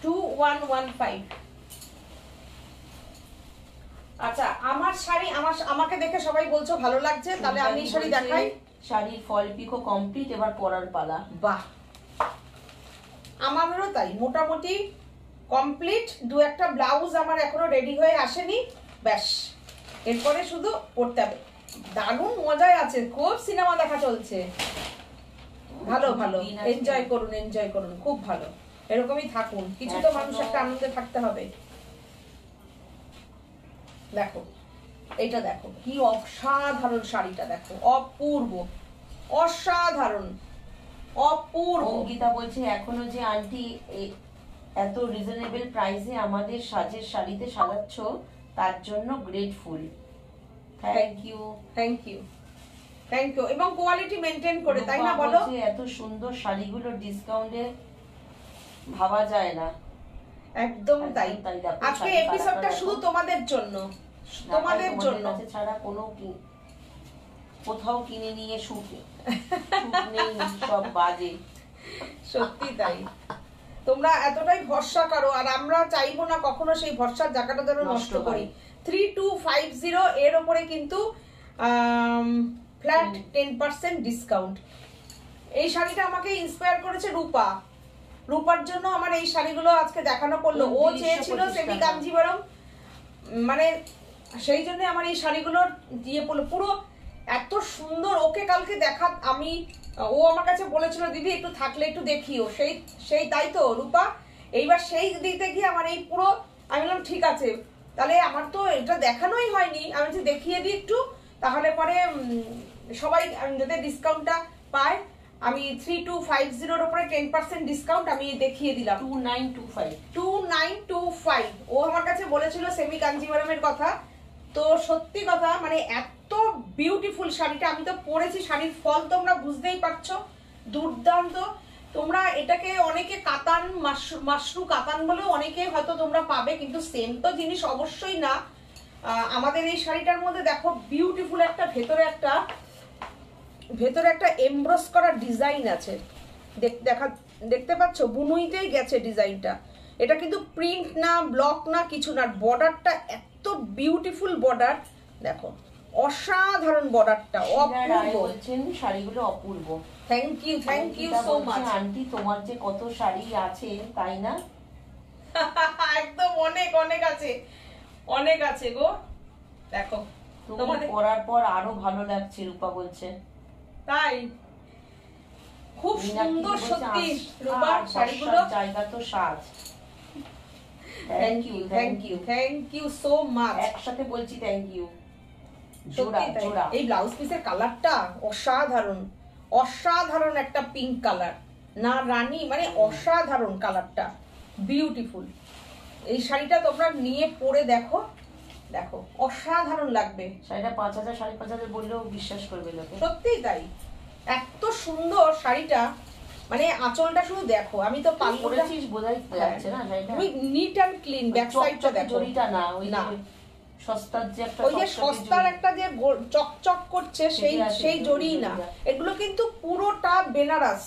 A: 2115। আচ্ছা আমার শাড়ি, আমাকে দেখে সবাই বলছো ভালো লাগছে, তাহলে আমি এই শাড়ি দেখাই।
C: শাড়ির ফল পিকো কমপ্লিট, এবার পরার পালা।
A: বাহ, আমারও তাই মোটামুটি কমপ্লিট। দু একটা ব্লাউজ আমার এখনো রেডি হয়ে আসেনি, ব্যাস এরপরে শুধু পড়তে হবে। দারুণ মজায় আছে, খুব সিনেমা দেখা চলছে। ভালো এনজয় করুন, খুব ভালো, এরকমই থাকুন। কিছু তো মানুষ একটা আনন্দে থাকতে হবে। দেখো এটা দেখো কি অসাধারণ শাড়িটা, দেখো অপূর্ব, অসাধারণ, অপূর্ব।
C: অঙ্কিতা বলছে এখনো যে আন্টি এত রিজনেবল প্রাইসে আমাদের সাজের শাড়িতে সাজাচ্ছ, তার জন্য গ্রেটফুল। Thank you. এবং কোয়ালিটি মেইনটেইন করে, তাই না বলো? এত সুন্দর শাড়িগুলো ডিসকাউন্টে ভাবা যায় না।
A: একদম তাই। আজকে এপিসোডটা শুধু তোমাদের জন্য, ছাড়া
C: কোনো কোথাও কিনে নিয়ে শুট নেই, সব বাজে।
A: সত্যি তাই, তোমরা এতটাই ভরসা করো, আর আমরা চাইবো না কখনো সেই ভরসার জায়গাটা যেন নষ্ট করি। 3250 এর উপরে কিন্তু ফ্ল্যাট 10% ডিসকাউন্ট। এই শাড়িটা আমাকে ইন্সপায়ার করেছে রূপার জন্য আমার এই শাড়িগুলো আজকে দেখানো করলো। ও চেয়েছিল সেমি কাঞ্জিবরম, মানে সেই জন্য আমার এই শাড়িগুলোর দিয়ে পড়লো। পুরো এত সুন্দর। ওকে কালকে দেখা, ও আমার কাছে বলেছিল দিদি একটু থাকলে একটু দেখিও, সেই তাই তো রূপা। এইবার সেই দিক থেকে আমার এই পুরো, আমি বললাম ঠিক আছে, তাহলে আমার তো এটা দেখানোই হয়নি, আমি যে দেখিয়ে দিই একটু, তাহলে পরে সবাই যাতে ডিসকাউন্টটা পায়। আমি 3250 উপরে 10% ডিসকাউন্ট আমি দেখিয়ে দিলাম। 2925 ও আমার কাছে বলেছিল সেমি কাঞ্জিভারমের কথা। তো সত্যি কথা, মানে এত বিউটিফুল শাড়িটা, আমি তো পরেছি, শাড়ির ফল তোমরা বুঝতেই পারছো, দুর্দান্ত। তোমরা এটাকে অনেকে কাতান, মাশরু কাতান বলেও অনেকে হয়তো তোমরা পাবে, কিন্তু সেম তো জিনিস অবশ্যই না। আমাদের এই শাড়িটার মধ্যে দেখো বিউটিফুল একটা ভেতরে একটা এমব্রস করা ডিজাইন আছে, দেখতে পাচ্ছ, বুনুইতেই গেছে ডিজাইনটা। এটা কিন্তু প্রিন্ট না, ব্লক না, কিছু না। বর্ডারটা এত বিউটিফুল বর্ডার, দেখো অসাধারণ বর্ডারটা, অপূর্ব।
C: বলছেন শাড়িগুলো অপূর্ব।
A: Thank you so much
C: aunty, তোমার যে কত শাড়ি আছে তাই না?
A: একদম অনেক আছে গো। দেখো
C: তোমাদের পরার পর আরো ভালো লাগছে, রূপা বলছে।
A: তাই খুব সুন্দর সত্যি রূপা শাড়িগুলো।
C: জায়গা তো সাজ।
A: Thank you so much.
C: একসাথে বলছি থ্যাংক ইউ।
A: জোড়া। এই ব্লাউজ পিসের কালারটা অসাধারণ একটা পিঙ্ক কালার, না রানী, মানে অসাধারণ কালারটা, বিউটিফুল। এই শাড়িটা তোমরা নিয়ে পরে দেখো, অসাধারণ লাগবে।
C: শাড়িটা 5000 5,500 বললেও বিশ্বাস করবে লোকে।
A: সত্যিই তাই, এত সুন্দর শাড়িটা, মানে আঁচলটা শুধু দেখো। আমি তো
C: পরেছিস বোঝাই যাচ্ছে না শাড়িটা।
A: তুমি নিট এন্ড ক্লিন, ব্যাক সাইডটা দেখো।
C: জড়িটা না, ওই না সস্তার যে একটা,
A: ওই যে সস্তার একটা যে চকচক করছে সেই জড়ি না, এগুলো কিন্তু পুরোটা বেনারস,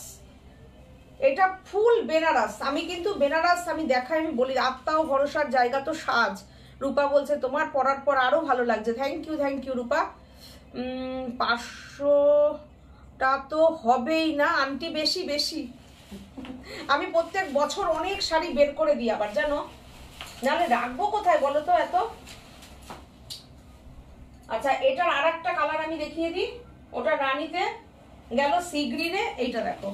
A: এটা ফুল বেনারস। আমি কিন্তু বেনারস আমি দেখাই, আমি বলি আত্মা ও ভরসার জায়গা তো সাজ। রূপা বলছে তোমার পরার পর আরো ভালো লাগছে। থ্যাংক ইউ রূপা। 500টা তো হবেই না আন্টি, বেশি। আমি প্রত্যেক বছর অনেক শাড়ি বের করে দিই আবার, জানো, নাহলে রাখবো কোথায় বলো তো এত। আচ্ছা, এটার আর একটা কালার আমি দেখিয়ে দিই। ওটা রানীতে গেল, সি গ্রিনে। এইটা দেখো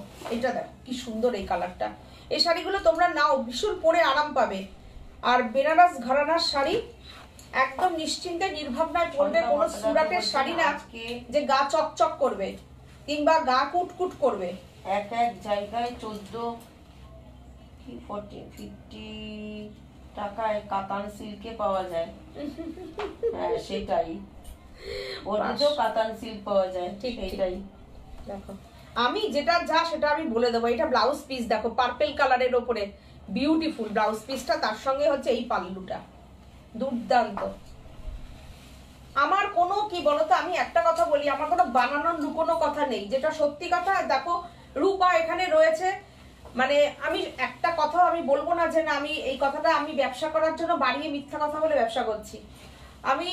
A: কি সুন্দর এই কালারটা। এই শাড়িগুলো তোমরা নাও, ভীষণ পরে আরাম পাবে। আর বেনারস ঘরানার শাড়ি একদম নিশ্চিন্তে নির্ভাবনায় পরবে, কোনো সুরাটের শাড়ি না যে গা চকচক করবে কিংবা গা কুটকুট করবে।
C: এক জায়গায় 50 টাকায় কাতান সিল্কে পাওয়া যায়। হ্যাঁ সেটাই, ওদেরও কাতান সিল্ক পাওয়া যায়, ঠিক এইটাই।
A: দেখো আমি যেটা সেটা আমি বলে দেবো। এটা ব্লাউজ পিস দেখো, পার্পল কালারের ওপরে বিউটিফুল ব্লাউজ পিসটা, তার সঙ্গে হচ্ছে এই পাল্লুটা, দুর্দান্ত। আমার কোনো কি বলতো, আমি একটা কথা বলি, আমার কোনো বানানোর লুকোনো কথা নেই, যেটা সত্যি কথা। দেখো রূপা এখানে রয়েছে, মানে আমি একটা কথাও আমি বলবো না যে না আমি এই কথাটা আমি ব্যবসা করার জন্য বাড়িয়ে মিথ্যা কথা বলে ব্যবসা করছি। আমি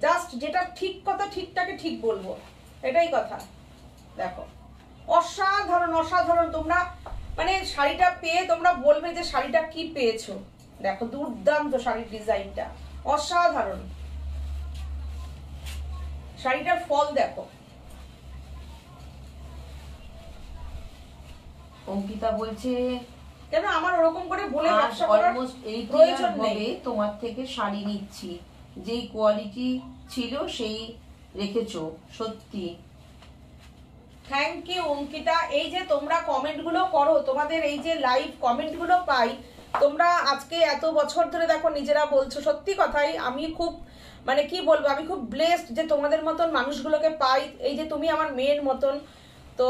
A: জাস্ট যেটা ঠিক কথা ঠিকটাকে ঠিক বলবো, এটাই কথা। দেখো অসাধারণ। তোমরা মানে শাড়িটা পেয়ে তোমরা বলবে যে শাড়িটা কি পেয়েছো। দেখো দুর্দান্ত শাড়ির ডিজাইনটা, অসাধারণ। শাড়িটার ফল দেখো।
C: অঙ্কিতা বলছে
A: কেন আমার ওরকম করে বলে ব্যবসা করার প্রয়োজন নেই।
C: তোমার থেকে শাড়ি নিচ্ছি, যেই কোয়ালিটি ছিল সেই রেখেছো, সত্যি।
A: Thank you Ankita. এই যে তোমরা কমেন্টগুলো করো, তোমাদের এই যে লাইভ কমেন্টগুলো পাই, তোমরা আজকে এত বছর ধরে দেখো নিজেরা বলছো, সত্যি কথাই আমি খুব মানে কি বলবো, আমি খুব ব্লেসড যে তোমাদের মতন মানুষগুলোকে পাই। এই যে তুমি আমার মেয়ের মতন, তো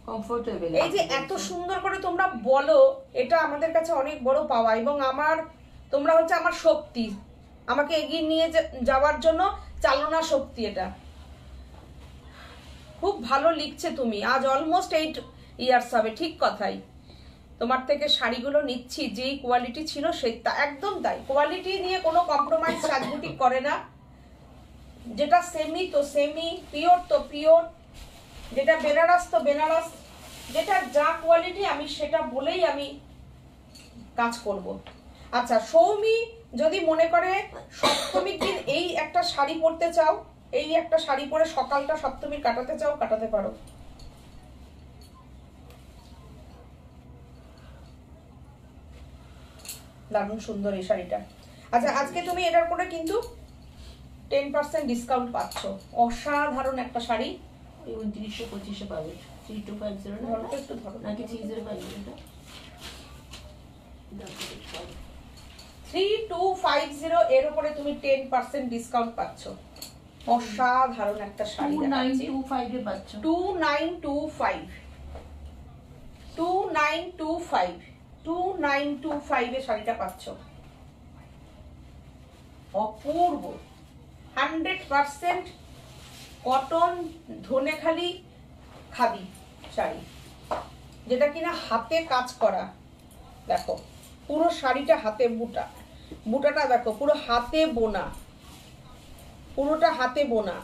C: কমফোর্টেবল
A: এই যে এত সুন্দর করে তোমরা বলো, এটা আমাদের কাছে অনেক বড় পাওয়া। এবং তোমরা হচ্ছে আমার শক্তি, আমাকে এগিয়ে নিয়ে যাওয়ার জন্য চালনা শক্তি। এটা খুব ভালো লিখছে তুমি। আজ অলমোস্ট 8 ইয়ার্স হবে, ঠিক কথাই। তোমার থেকে শাড়িগুলো নিচ্ছি, যেই কোয়ালিটি ছিল সেটা একদম তাই। কোয়ালিটি নিয়ে কোনো কম্প্রোমাইজ সাজগুটি করে না। যেটা সেমি তো সেমি, পিওর তো পিওর, যেটা বেনারস তো বেনারস, যেটা যা কোয়ালিটি আমি সেটা বলেই আমি কাজ করব। আচ্ছা, সৌমি যদি মনে করে সপ্তমীর দিন এই একটা শাড়ি পরতে চাও, এই একটা শাড়ি পরে সকালটা সপ্তমীর কাটাতে চাও, কাটাতে পারো। দারুণ সুন্দর এই শাড়িটা। আচ্ছা, আজকে তুমি এটার করে কিন্তু 10% ডিসকাউন্ট পাচ্ছ। অসাধারণ একটা শাড়ি।
C: 2925 পাবে। 3250 না,
A: ধরো তো একটু, ধরো
C: নাকি 3050 এটা?
A: 3250 এর উপরে তুমি 10% ডিসকাউন্ট পাচ্ছ। অসাধারণ একটা শাড়ি দেখাচ্ছি।
C: 2925 এ পাচ্ছ।
A: 2925 এ শাড়িটা পাচ্ছ। অপূর্ব 100% কটন ধনেখালি খাদি শাড়ি, যেটা কিনা হাতে কাজ করা। দেখো পুরো শাড়িটা হাতে বুটাটা দেখো পুরো হাতে বোনা, পুরোটা হাতে বোনা,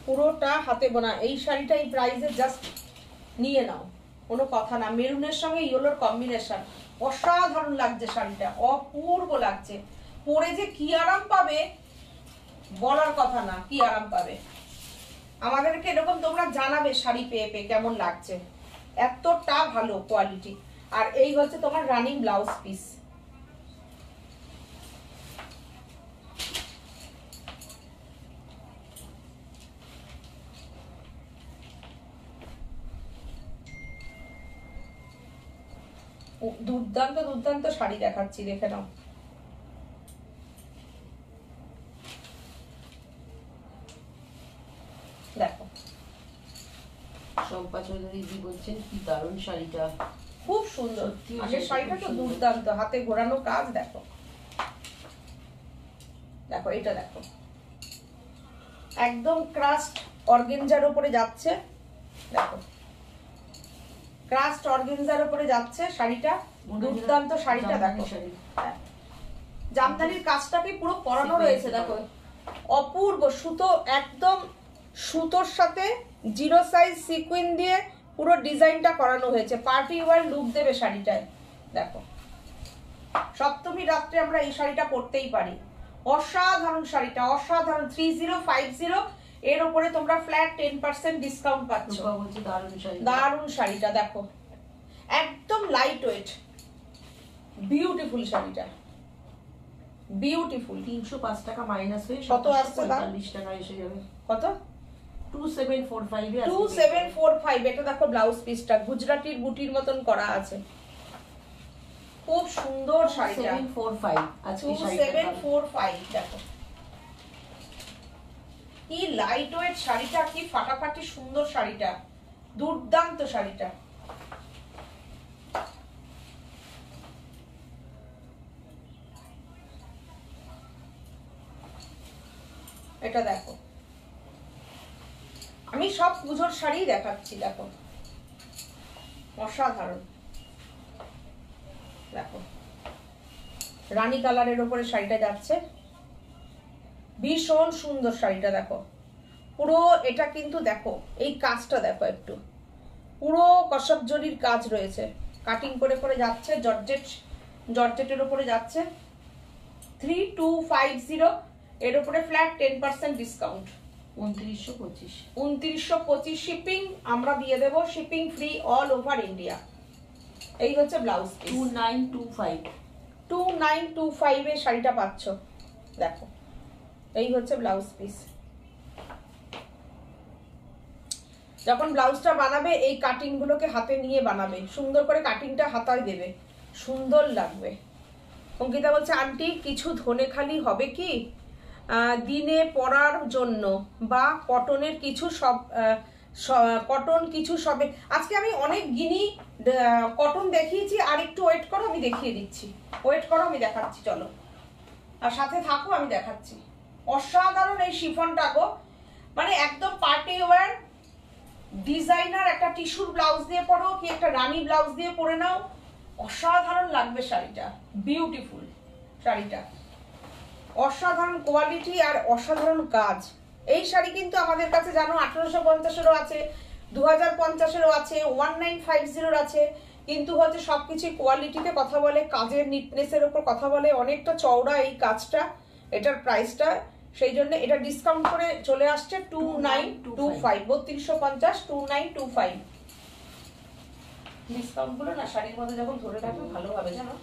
A: পুরোটা হাতে বোনা। এই শাড়িটা এই প্রাইসে জাস্ট নিয়ে নাও, কোনো কথা না। মেরুনের সঙ্গে ইয়েলোর কম্বিনেশন, অসাধারণ লাগছে শাড়িটা, অপূর্ব লাগছে। পরে যে কি আরাম পাবে বলার কথা না, কি আরাম পাবে। আমাদেরকে এরকম তোমরা জানাবে শাড়ি পেয়ে পেয়ে কেমন লাগছে, এতটা ভালো কোয়ালিটি। আর এই হচ্ছে তোমার রানিং ব্লাউজ পিস। দুর্দান্ত দুর্দান্ত শাড়ি দেখাচ্ছি, দেখে নাও। দেখো
C: শম্পা চৌধুরী জি বলছেন কি দারুণ শাড়িটা,
A: খুব সুন্দর।
C: সত্যি
A: আগের শাড়িটা তো
C: খুব সুন্দর।
A: দুর্দান্ত, হাতে ঘোরানো কাজ। দেখো দেখো এটা দেখো, একদম ক্রাস্ট অর্গেনজার উপরে যাচ্ছে। দেখো ক্রাস্ট অর্গেনজার উপরে যাচ্ছে শাড়িটা, দুর্দান্ত শাড়িটা। দেখো হ্যাঁ, জামদানির কাজটাকে পুরো পরানো রয়েছে। দেখো অপূর্ব সুতো, একদম সুতোর সাথে জিরো সাইজ সিকুইন দিয়ে পুরো ডিজাইনটা করানো হয়েছে। পার্টি ওয়্যার লুক দেবে শাড়িটায়। দেখো সপ্তমী রাত্রে আমরা এই শাড়িটা পরতেই পারি। অসাধারণ শাড়িটা, অসাধারণ। 3050 এর উপরে তোমরা ফ্ল্যাট 10% ডিসকাউন্ট পাচ্ছ। দারুণ শাড়িটা দেখো, একদম লাইট ওয়েট, বিউটিফুল শাড়িটা, বিউটিফুল।
C: 305 টাকা মাইনাস হয়ে
A: কত আসছে দাম?
C: 45 টাকা এসে যাবে।
A: কত?
C: 2745 এ আছে।
A: 2745। এটা দেখো ব্লাউজ পিসটা গুজরাটির বুটির মতন করা আছে, খুব সুন্দর শাড়িটা।
C: 2745 আজকে শাড়িটা।
A: 2745 দেখো কি লাইট ওয়েট শাড়িটা, কি ফাটাফাটি সুন্দর শাড়িটা, দুর্দান্ত শাড়িটা। এটা দেখো, আমি সব পুজোর শাড়ি দেখাচ্ছি। দেখো অসাধারণ। দেখো রানী কালারের উপরে শাড়িটা যাচ্ছে, ভীষণ সুন্দর শাড়িটা। দেখো পুরো এটা কিন্তু দেখো এই কাজটা দেখো, একটু পুরো কসব জরির কাজ রয়েছে, কাটিং করে করে যাচ্ছে, জর্জেটের উপরে যাচ্ছে। 3250 এর উপরে ফ্ল্যাট 10% ডিসকাউন্ট।
C: 2925
A: 2925 শিপিং আমরা দিয়ে দেব, shipping free all over India. এই হচ্ছে ব্লাউজ পিস। 2925 এর শাড়িটা পাচ্ছ। দেখো এই হচ্ছে ব্লাউজ পিস। যখন ব্লাউজটা বানাবে এই কাটিং গুলোকে হাতে নিয়ে বানাবে, সুন্দর করে কাটিংটা হাতায় দেবে, সুন্দর লাগবে। অঙ্কিতা বলছে আন্টি কিছু ধনেখালি হবে কি দিনে পরার জন্য, বা কটনের কিছু সব কটন কিছু সবে। আজকে আমি অনেক গিনি কটন দেখিয়েছি, আর একটু ওয়েট করো আমি দেখিয়ে দিচ্ছি, ওয়েট করো আমি দেখাচ্ছি, চলো আর সাথে থাকো আমি দেখাচ্ছি। অসাধারণ এই শিফনটা গো, মানে একদম পার্টি ওয়্যার ডিজাইনার একটা টিস্যুর ব্লাউজ দিয়ে পরো কি একটা রানী ব্লাউজ দিয়ে পরে নাও, অসাধারণ লাগবে শাড়িটা, বিউটিফুল শাড়িটা, অসাধারণ কোয়ালিটি আর অসাধারণ কাজ। এই শাড়ি কিন্তু আমাদের কাছে জানো 1850-এরও আছে, 2050-এরও আছে, 1950-এর আছে, কিন্তু হচ্ছে সবকিছু কোয়ালিটিতে কথা বলে, কাজের নিটনেসের উপর কথা বলে। অনেকটা চওড়া এই কাজটা, এটার প্রাইসটা সেই জন্য এটা ডিসকাউন্ট করে চলে আসছে 2925, 3250, 2925। ডিসকাউন্ট গুলো না শাড়ির মধ্যে যখন ধরে রাখবে ভালো হবে জানো।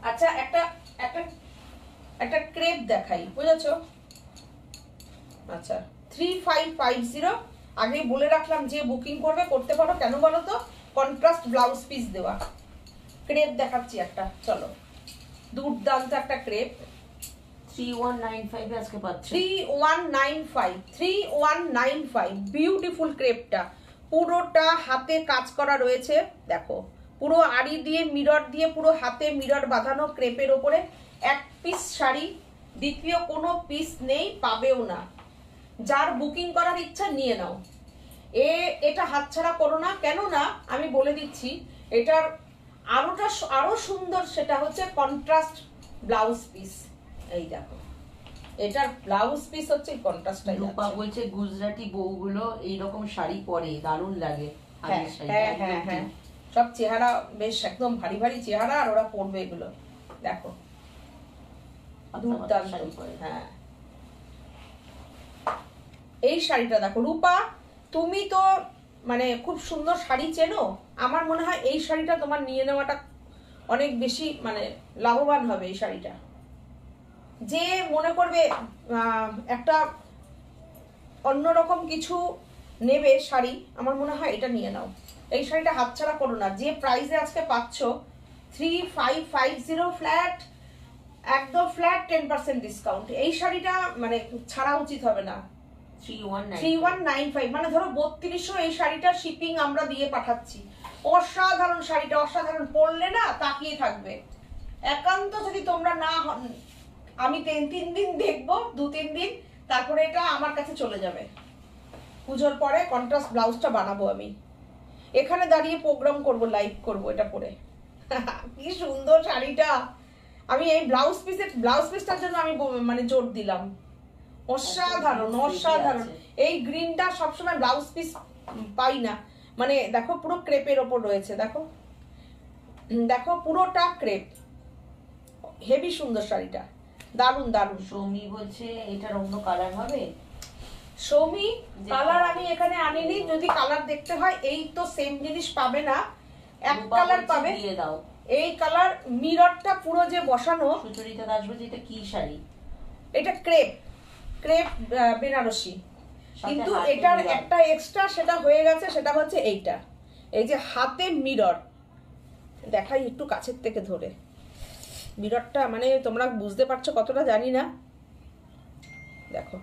A: আচ্ছা একটা একটা একটা ক্রেপ দেখাই, বুঝেছো? আচ্ছা 3550, আগেই বলে রাখলাম যে বুকিং করবে করতে পারো, কেন বলো তো, কন্ট্রাস্ট ব্লাউজ পিস দেওয়া। ক্রেপ দেখাচ্ছি একটা, চলো, দুর্দান্ত একটা ক্রেপ।
C: 3195 আজকে পাচ্ছি।
A: 3195 বিউটিফুল ক্রেপটা, পুরোটা হাতে কাজ করা রয়েছে দেখো, পুরো আড়ি দিয়ে মিরর দিয়ে পুরো হাতে মিরর বাঁধানো ক্রেপের ওপরে এক পিস শাড়ি, দ্বিতীয় কোনো পিস নেই, পাবেও না। যার বুকিং করার ইচ্ছা নিয়ে নাও, এটা হাতছাড়া করো না। কেন না আমি বলে দিচ্ছি, এটার আরো সুন্দর, সেটা হচ্ছে কন্ট্রাস্ট ব্লাউজ পিস। এই দেখো, এটার ব্লাউজ পিস হচ্ছে কন্ট্রাস্টটাই।
C: রূপা বলছে গুজরাটি বউগুলো এইরকম শাড়ি পরে দারুণ লাগে।
A: হ্যাঁ হ্যাঁ হ্যাঁ, সব চেহারা বেশ একদম ভারী ভারী চেহারা, আর ওরা পরবে এগুলো। দেখো দুর্দান্ত। হ্যাঁ এই শাড়িটা দেখো রূপা, তুমি তো মানে খুব সুন্দর শাড়ি চেনো, আমার মনে হয় এই শাড়িটা তোমার নিয়ে নেওয়াটা অনেক বেশি মানে লাভবান হবে। এই শাড়িটা যে মনে করবে একটা অন্যরকম কিছু নেবে শাড়ি, আমার মনে হয় এটা নিয়ে নাও। এই শাড়িটা হাতছাড়া করো না, যে প্রাইসে আজকে পাচ্ছ 3550 ফ্ল্যাট, একদম ফ্ল্যাট 10% ডিসকাউন্ট। এই শাড়িটা মানে ছাড়া উচিত হবে না। 3195 মানে ধরো 3200, এই শাড়িটা শিপিং আমরা দিয়ে পাঠাচ্ছি। অসাধারণ শাড়িটা, অসাধারণ, পরলে না তাকিয়ে থাকবে। একান্ত যদি তোমরা না, আমি 3 দিন দেখবো, 2-3 দিন, তারপরে এটা আমার কাছে চলে যাবে। পুজোর পরে কন্ট্রাস্ট ব্লাউজটা বানাবো আমি, এখানে দাঁড়িয়ে প্রোগ্রাম করব, লাইভ করব এটা পরে। কি সুন্দর শাড়িটা, আমি এই ব্লাউজ পিসটার জন্য আমি মানে জোর দিলাম। অসাধারণ অসাধারণ। এই গ্রিনটা সবসময় ব্লাউজ পিস পাই না, মানে দেখো পুরো ক্রেপের ওপর রয়েছে, দেখো দেখো পুরোটা ক্রেপ, হেভি সুন্দর শাড়িটা, দারুন দারুন।
C: সৌমি বলছে এটার অন্য কালার হবে।
A: সৌমি কালার আমি এখানে আনিনি, যদি কালার দেখতে হয় এই তো সেম জিনিস পাবে না, এক কালার পাবে।
C: দিয়ে দাও
A: এই কালার, মিররটা পুরো যে বসানো।
C: সুচরিতা দাস বলছে এটা কি শাড়ি?
A: এটা ক্রেপ বেনারসি, কিন্তু এটার একটা এক্সট্রা সেটা হয়ে গেছে, সেটা হচ্ছে এইটা, এই যে হাতে মিরর দেখাই একটু কাছের থেকে ধরে। মিররটা মানে তোমরা বুঝতে পারছো কতটা জানি না, দেখো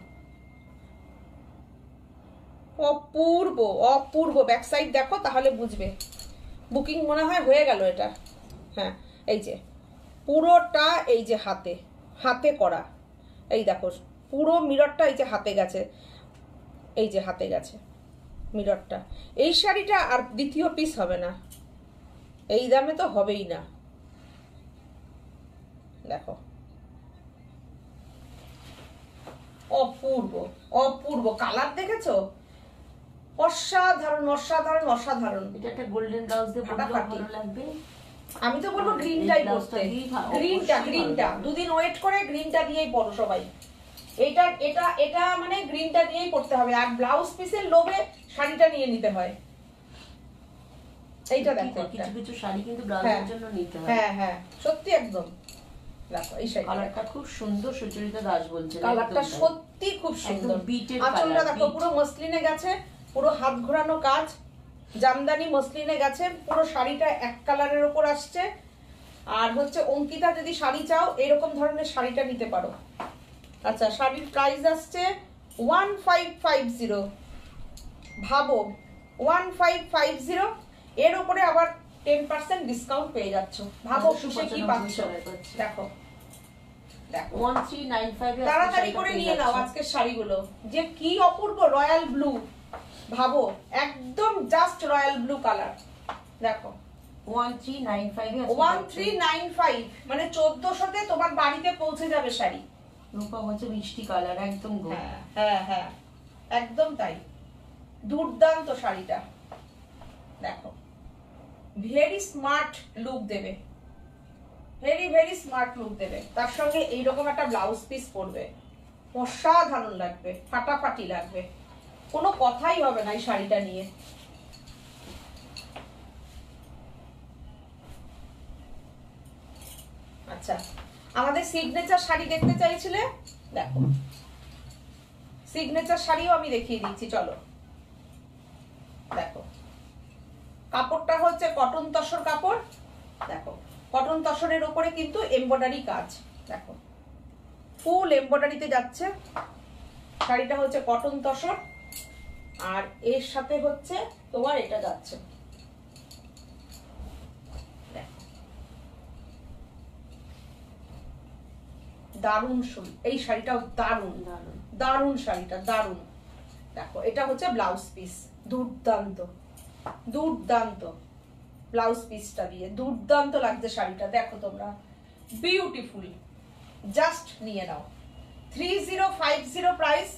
A: অপূর্ব অপূর্ব। ব্যাক সাইড দেখো তাহলে বুঝবে। বুকিং মনে হয় হয়ে গেল এটা। হ্যাঁ এই যে পুরোটা, এই যে হাতে হাতে করা, এই দেখো পুরো মিররটা এই যে হাতে গেছে, এই যে হাতে গেছে মিররটা। এই শাড়িটা আর দ্বিতীয় পিস হবে না, এই দামে তো হবেই না। দেখো অপূর্ব অপূর্ব, কালার দেখেছো? অসাধারণ অসাধারণ অসাধারণ।
C: এটা একটা গোল্ডেন ব্লাউজ দিয়ে পরলে ভালো লাগবে।
A: আমি তো বলবো গ্রিনটাই পরতে, গ্রিনটা দুদিন ওয়েট করে গ্রিনটা দিয়েই পরো সবাই। এটা এটা এটা মানে গ্রিনটা দিয়েই পরতে হবে, আর ব্লাউজ পিসের লোভে শাড়িটা নিয়ে নিতে হয়। এইটা দেখো,
C: কিছু কিছু শাড়ি কিন্তু ব্লাউজের জন্য নিতে হয়।
A: হ্যাঁ হ্যাঁ সত্যি একদম। দেখো এই শাড়ি
C: কালারটা খুব সুন্দর, সুচরিতা দাস বলছে
A: কালারটা সত্যি খুব সুন্দর। আঁচলটা দেখো পুরো মসলিনে গেছে, পুরো হাত ঘোরানো কাজ, জামদানি মসলিনে গেছে, পুরো শাড়িটা এক কালারের উপর আসছে। আর হচ্ছে অঙ্কিতা যদি শাড়ি চাও এরকম ধরনের শাড়িটা নিতে পারো। আচ্ছা শাড়ির প্রাইস আসছে 1550, ভাবো 1550, এর উপরে আবার 10% ডিসকাউন্ট পেয়ে যাচ্ছ। ভাবো খুশি কি পাচ্ছ। দেখো দেখো
C: 1395 এ
A: তাড়াতাড়ি করে নিয়ে নাও আজকের শাড়িগুলো, যে কি অপূর্ব রয়্যাল ব্লু, ভাবো একদম জাস্ট রয়্যাল ব্লু কালার। দেখো 1395 মানে 1400-তে তোমার বাড়িতে পৌঁছে যাবে শাড়ি।
C: রূপা বলছে মিষ্টি কালার একদম।
A: হ্যাঁ হ্যাঁ একদম তাই, দুর্দান্ত শাড়িটা। দেখো ভেরি স্মার্ট লুক দেবে, ভেরি ভেরি স্মার্ট লুক দেবে। তার সঙ্গে এইরকম একটা ব্লাউজ পিস পরবে, অসাধারণ লাগবে, ফাটাফাটি লাগবে, কোনো কথাই হবে না এই শাড়িটা নিয়ে। আচ্ছা, আমাদের সিগনেচার শাড়ি দেখতে চাইছিলে, দেখো সিগনেচার শাড়িও আমি দেখিয়ে দিচ্ছি, চলো দেখো। কাপড়টা হচ্ছে কটন তসর কাপড়, দেখো কটন তসরের উপরে কিন্তু এমব্রয়ডারি কাজ, দেখো ফুল এমব্রয়ডারিতে যাচ্ছে। শাড়িটা হচ্ছে কটন তসর, আর এর সাথে হচ্ছে তোমার এটা যাচ্ছে, দারুণ শাড়ি। এই শাড়িটাও দারুণ দারুণ দারুণ, শাড়িটা দারুণ। দেখো এটা হচ্ছে ব্লাউজ পিস, দুর্দান্ত দুর্দান্ত ব্লাউজ পিসটা দিয়ে দুর্দান্ত লাগছে শাড়িটা, দেখো তোমরা বিউটিফুল। জাস্ট নিয়ে নাও, 3050 প্রাইস,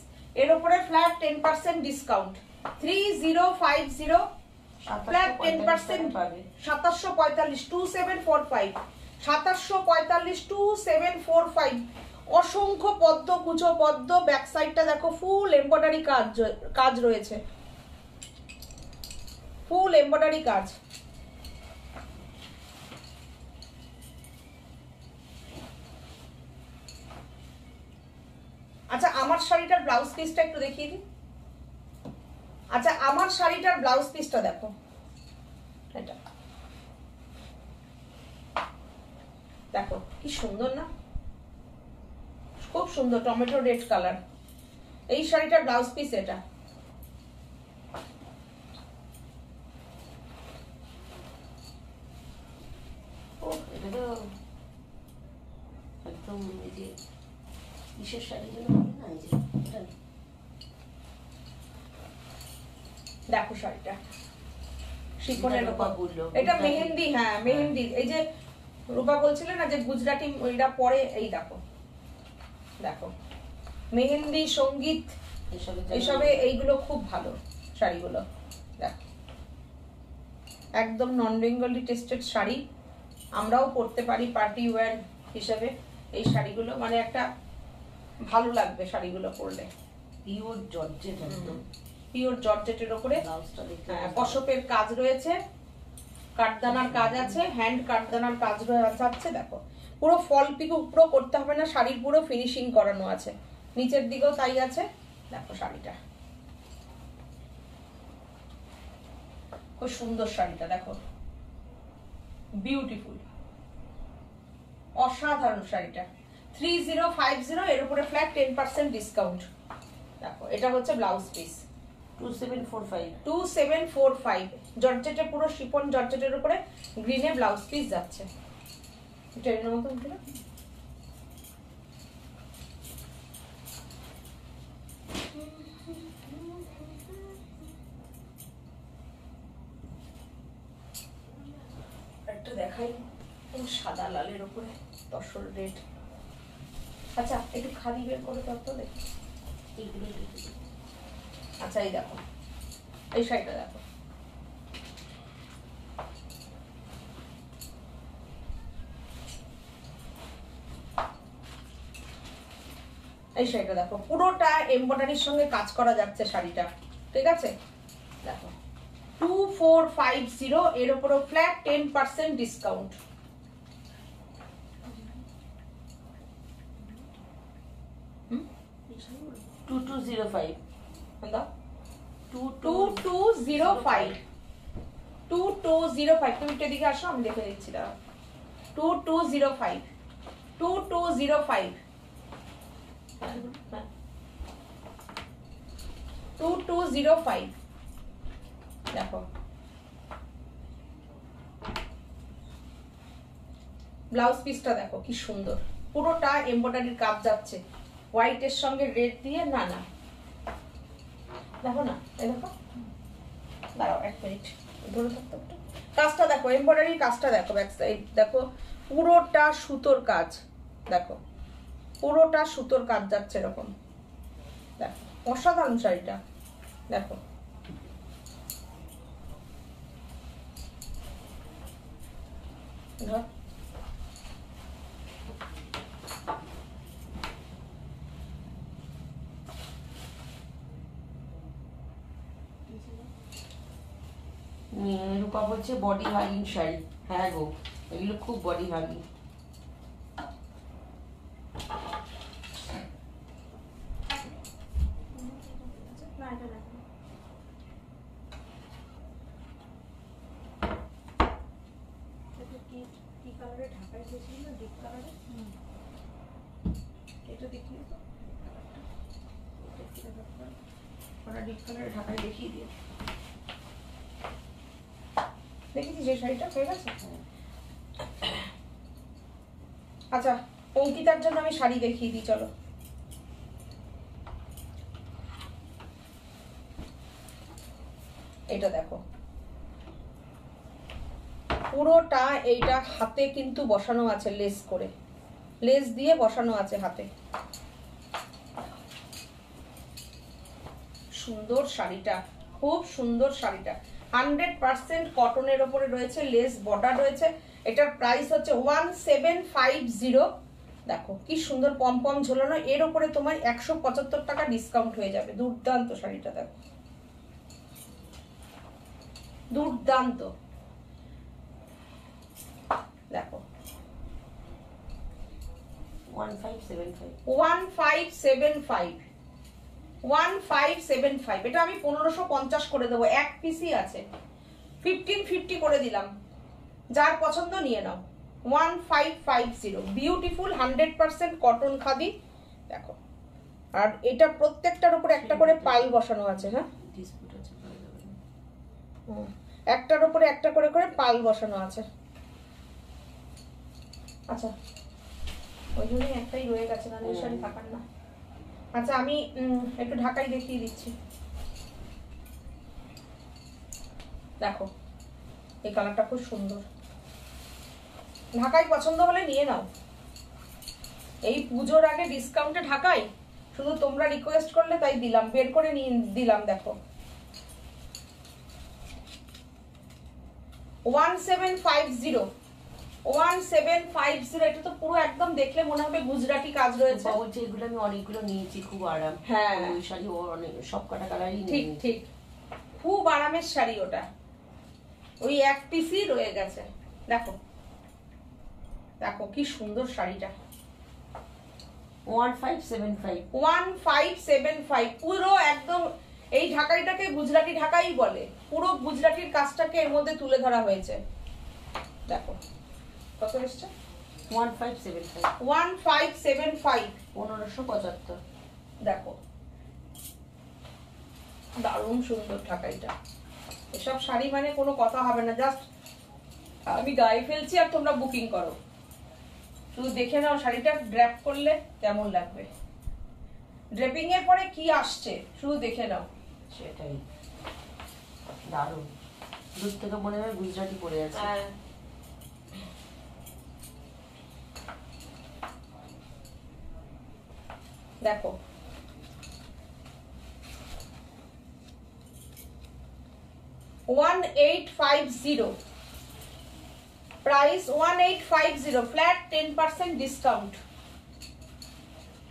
A: এর উপরে ফ্ল্যাট 10% ডিসকাউন্ট। 3050 ফ্ল্যাট 10% পাবে, 2745, 2745, 2745, 2745। অসংখ্য পদ্ম, কুচো পদ্ম, ব্যাক সাইডটা দেখো ফুল এমব্রয়ডারি কাজ রয়েছে, ফুল এমব্রয়ডারি কাজ। আচ্ছা আমার শাড়িটার ব্লাউজ পিসটা একটু দেখিয়ে দিই। আচ্ছা আমার শাড়িটার ব্লাউজ পিসটা দেখো, এটা দেখো কি সুন্দর না, খুব সুন্দর টমেটো রেড কালার। এই শাড়িটার ব্লাউজ পিস এটা,
C: এটা তো একদম এই যে কিসের শাড়ি যেন বলে না, এই যে এটা
A: দেখো শাড়িটা শিফনের উপর,
C: বললো
A: এটা মেহেন্দি, হ্যাঁ মেহেন্দি। এই যে রূপা বলছিলেন না যে গুজরাটি ওইটা পরে, এই দেখো দেখো মেহেন্দি সঙ্গীত এইসবে এইগুলো খুব ভালো শাড়িগুলো। দেখো একদম নন বেঙ্গলি টেস্টেড শাড়ি, আমরাও পরতে পারি পার্টি ওয়্যার হিসেবে এই শাড়িগুলো, মানে একটা ভালো লাগবে শাড়িগুলো পরলে।
C: পিওর জর্জেট, একদম
A: পিওর জর্জেটের উপরে
C: ব্লাউজটা দেখতে
A: কসপের কাজ রয়েছে, কাঠদানার কাজ আছে, হ্যান্ড কাঠদানার কাজ আছে। দেখো পুরো ফল পিকো পুরো করতে হবে না, শাড়ির পুরো ফিনিশিং করানো আছে, নিচের দিকেও তাই আছে। দেখো শাড়িটা খুব সুন্দর, শাড়িটা দেখো বিউটিফুল, অসাধারণ শাড়িটা। 3050, এর উপরে ফ্ল্যাট 10% ডিসকাউন্ট। দেখো এটা হচ্ছে ব্লাউজ পিস,
C: 2745,
A: 2745 জর্জেটের, পুরো শিফন জর্জেটের উপরে গ্রিনে ব্লাউজ পিস যাচ্ছে। ট্রেনের মতন ছিল, একটা দেখাই সাদা লালের উপরে তসর রেড। আচ্ছা একটু খাদি বের করে তো দেখি এইগুলো। আচ্ছা এই দেখো এই শাড়িটা দেখো, এই শাড়িটা দেখো পুরোটা এমব্রয়ডারির সঙ্গে কাজ করা যাচ্ছে শাড়িটা, ঠিক আছে। দেখো 2450, এর উপরে ফ্ল্যাট 10% ডিসকাউন্ট।
C: টু 2205,
A: 2205, 2205। তুমি একটু এদিকে আসো, আমি দেখে দিচ্ছি, দাঁড়াও। 2205, 2205, 2205। দেখো ব্লাউজ পিসটা দেখো কি সুন্দর, পুরোটা এমব্রয়ডারির কাজ যাচ্ছে, হোয়াইটের সঙ্গে রেড দিয়ে। না না দেখো না, এই দেখো, দাঁড়াও এক মিনিট ধরে থাকতে একটু। কাজটা দেখো, এমব্রয়ডারির কাজটা দেখো, ব্যাক সাইড দেখো পুরোটা সুতোর কাজ, দেখো পুরোটা সুতোর কাজ যাচ্ছে এরকম। দেখো অসাধারণ শাড়িটা, দেখো
C: রূপা বলছে বডি হাগিং শাড়ি। হ্যাঁ গো, এগুলো খুব বডি হাগিং।
B: না এটা দেখো, এটা কি কি কালারে ঢাকায় দিয়েছিল না, ডিপ কালারে। এটা দেখিয়ে তো, এটা কি ব্যাপার,
A: ওরা ডিপ কালারে ঢাকায় দেখিয়ে দিয়ে দেখেছি যে শাড়িটা হয়ে গেছে। আচ্ছা, অঙ্কিতার জন্য আমি শাড়ি দেখিয়ে দিই, চলো। এটা দেখো, পুরোটা এইটা হাতে কিন্তু বসানো আছে, লেস করে, লেস দিয়ে বসানো আছে হাতে। সুন্দর শাড়িটা, খুব সুন্দর শাড়িটা, 100% কটনের ওপরে রয়েছে, লেস বর্ডার রয়েছে। এটার প্রাইস হচ্ছে 1750। দেখো কি সুন্দর পম ঝোলানো, এর উপরে তোমার 175 টাকা ডিসকাউন্ট হয়ে যাবে। দুর্দান্ত শাড়িটা, দেখো দুর্দান্ত। দেখো 1575 এটা আমি 1550 করে দেবো, এক পিসই আছে, 1550 করে দিলাম, যার পছন্দ নিয়ে নাও। 1550, বিউটিফুল 100% কটন খাদি। দেখো, আর এটা প্রত্যেকটার উপরে একটা করে পাল বসানো আছে। হ্যাঁ, একটার উপরে একটা করে করে পাল বসানো আছে। আচ্ছা, ওই জন্যই একটাই রয়ে গেছে, না শাড়ি থাকার না। আচ্ছা, আমি একটু ঢাকাই দেখিয়ে দিচ্ছি। দেখো, এই কালারটা খুব সুন্দর, ঢাকাই পছন্দ হলে নিয়ে নাও। এই পুজোর আগে ডিসকাউন্টে ঢাকাই, শুধু তোমরা রিকোয়েস্ট করলে তাই দিলাম, বের করে নিয়ে দিলাম। দেখো 1750, এটা তো পুরো একদম দেখলে মনে হবে গুজরাটি কাজ রয়েছে।
C: বলছে এগুলো আমি অনেকগুলো নিয়েছি, খুব আরাম।
A: হ্যাঁ,
C: ওই শাড়ি ও অনেক সব কটা কালারই
A: ঠিক ঠিক, খুব আরামের শাড়ি ওটা, ওই এক পিসই রয়ে গেছে। দেখো দেখো কি সুন্দর শাড়িটা, 1575 পুরো একদম। এই ঢাকাইটাকে গুজরাটি ঢাকাই বলে, পুরো গুজরাটির কাজটাকে এর মধ্যে তুলে ধরা হয়েছে। দেখো কত এসছে, 1575
C: 1575।
A: দেখো দারুণ সুন্দর ঢাকাইটা। এসব শাড়ি মানে কোনো কথা হবে না, জাস্ট আমি গায়ে ফেলছি আর তোমরা বুকিং করো। শুধু দেখে নাও শাড়িটা ড্র্যাপ করলে কেমন লাগবে, ড্রেপিং এর পরে কি আসছে শুধু দেখে নাও।
C: সেটাই দারুণ, দূর থেকে মনে হয় গুজরাটি পরে আছে।
A: দেখো $1850, প্রাইস 1850, ফ্ল্যাট 10% ডিসকাউন্ট।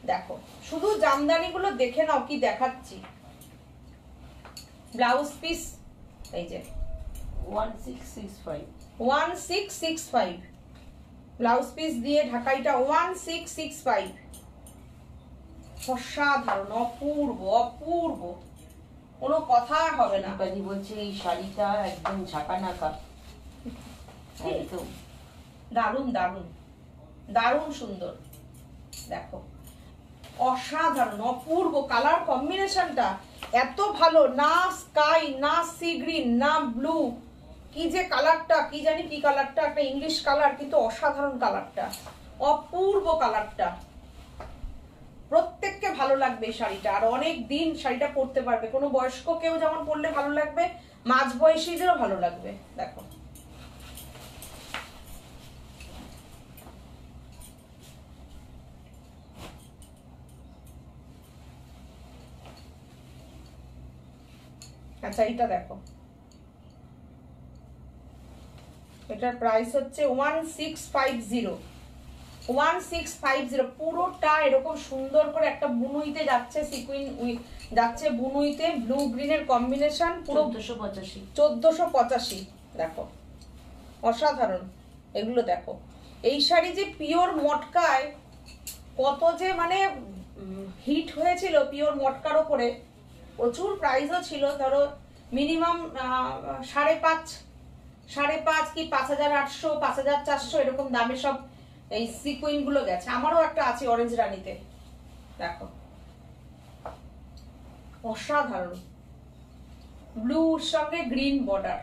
A: দেখো শুধু জামদানি গুলো দেখে নাও কি দেখাচ্ছি। ব্লাউজ পিস এই যে 1665, ব্লাউজ পিস দিয়ে ঢাকাইটা 1665, অসাধারণ, অপূর্ব অপূর্ব, কোনো কথা হবে না।
C: বাজি বলছে এই শাড়িটা একদম ঝাঁকানাকা, একদম
A: দারুণ দারুণ দারুণ সুন্দর। দেখো অসাধারণ অপূর্ব, কালার কম্বিনেশনটা এত ভালো, না স্কাই না সি গ্রিন না ব্লু, কি যে কালারটা, কি জানি কি কালারটা, একটা ইংলিশ কালার, কিন্তু অসাধারণ কালারটা, অপূর্ব কালারটা। প্রত্যেককে ভালো লাগবে এই শাড়িটা, আর অনেক দিন শাড়িটা পরতে পারবে, কোনো বয়স্ক কেউ যেমন পরলে ভালো লাগবে, মাঝ বয়সীদেরও ভালো লাগবে। দেখো আচ্ছা, এটা দেখো, এটার প্রাইস হচ্ছে 1650, পুরোটা এরকম সুন্দর করে একটা বুনুইতে যাচ্ছে, সিকুইন যাচ্ছে বুনুইতে, ব্লু গ্রিনের কম্বিনেশন, পুরো
C: 1485।
A: দেখো অসাধারণ, এগুলো দেখো। এই শাড়ি যে পিওর মটকায় কত যে মানে হিট হয়েছিল পিওর মটকার ওপরে, প্রচুর প্রাইসও ছিল, ধরো মিনিমাম 5,500 কি 5,800 5,400 এরকম দামে সব এই সিকুইন গুলো গেছে। আমারও একটা আছে অরেঞ্জ রানীতে, দেখো অসাধারণ, ব্লুর সঙ্গে গ্রিন বর্ডার,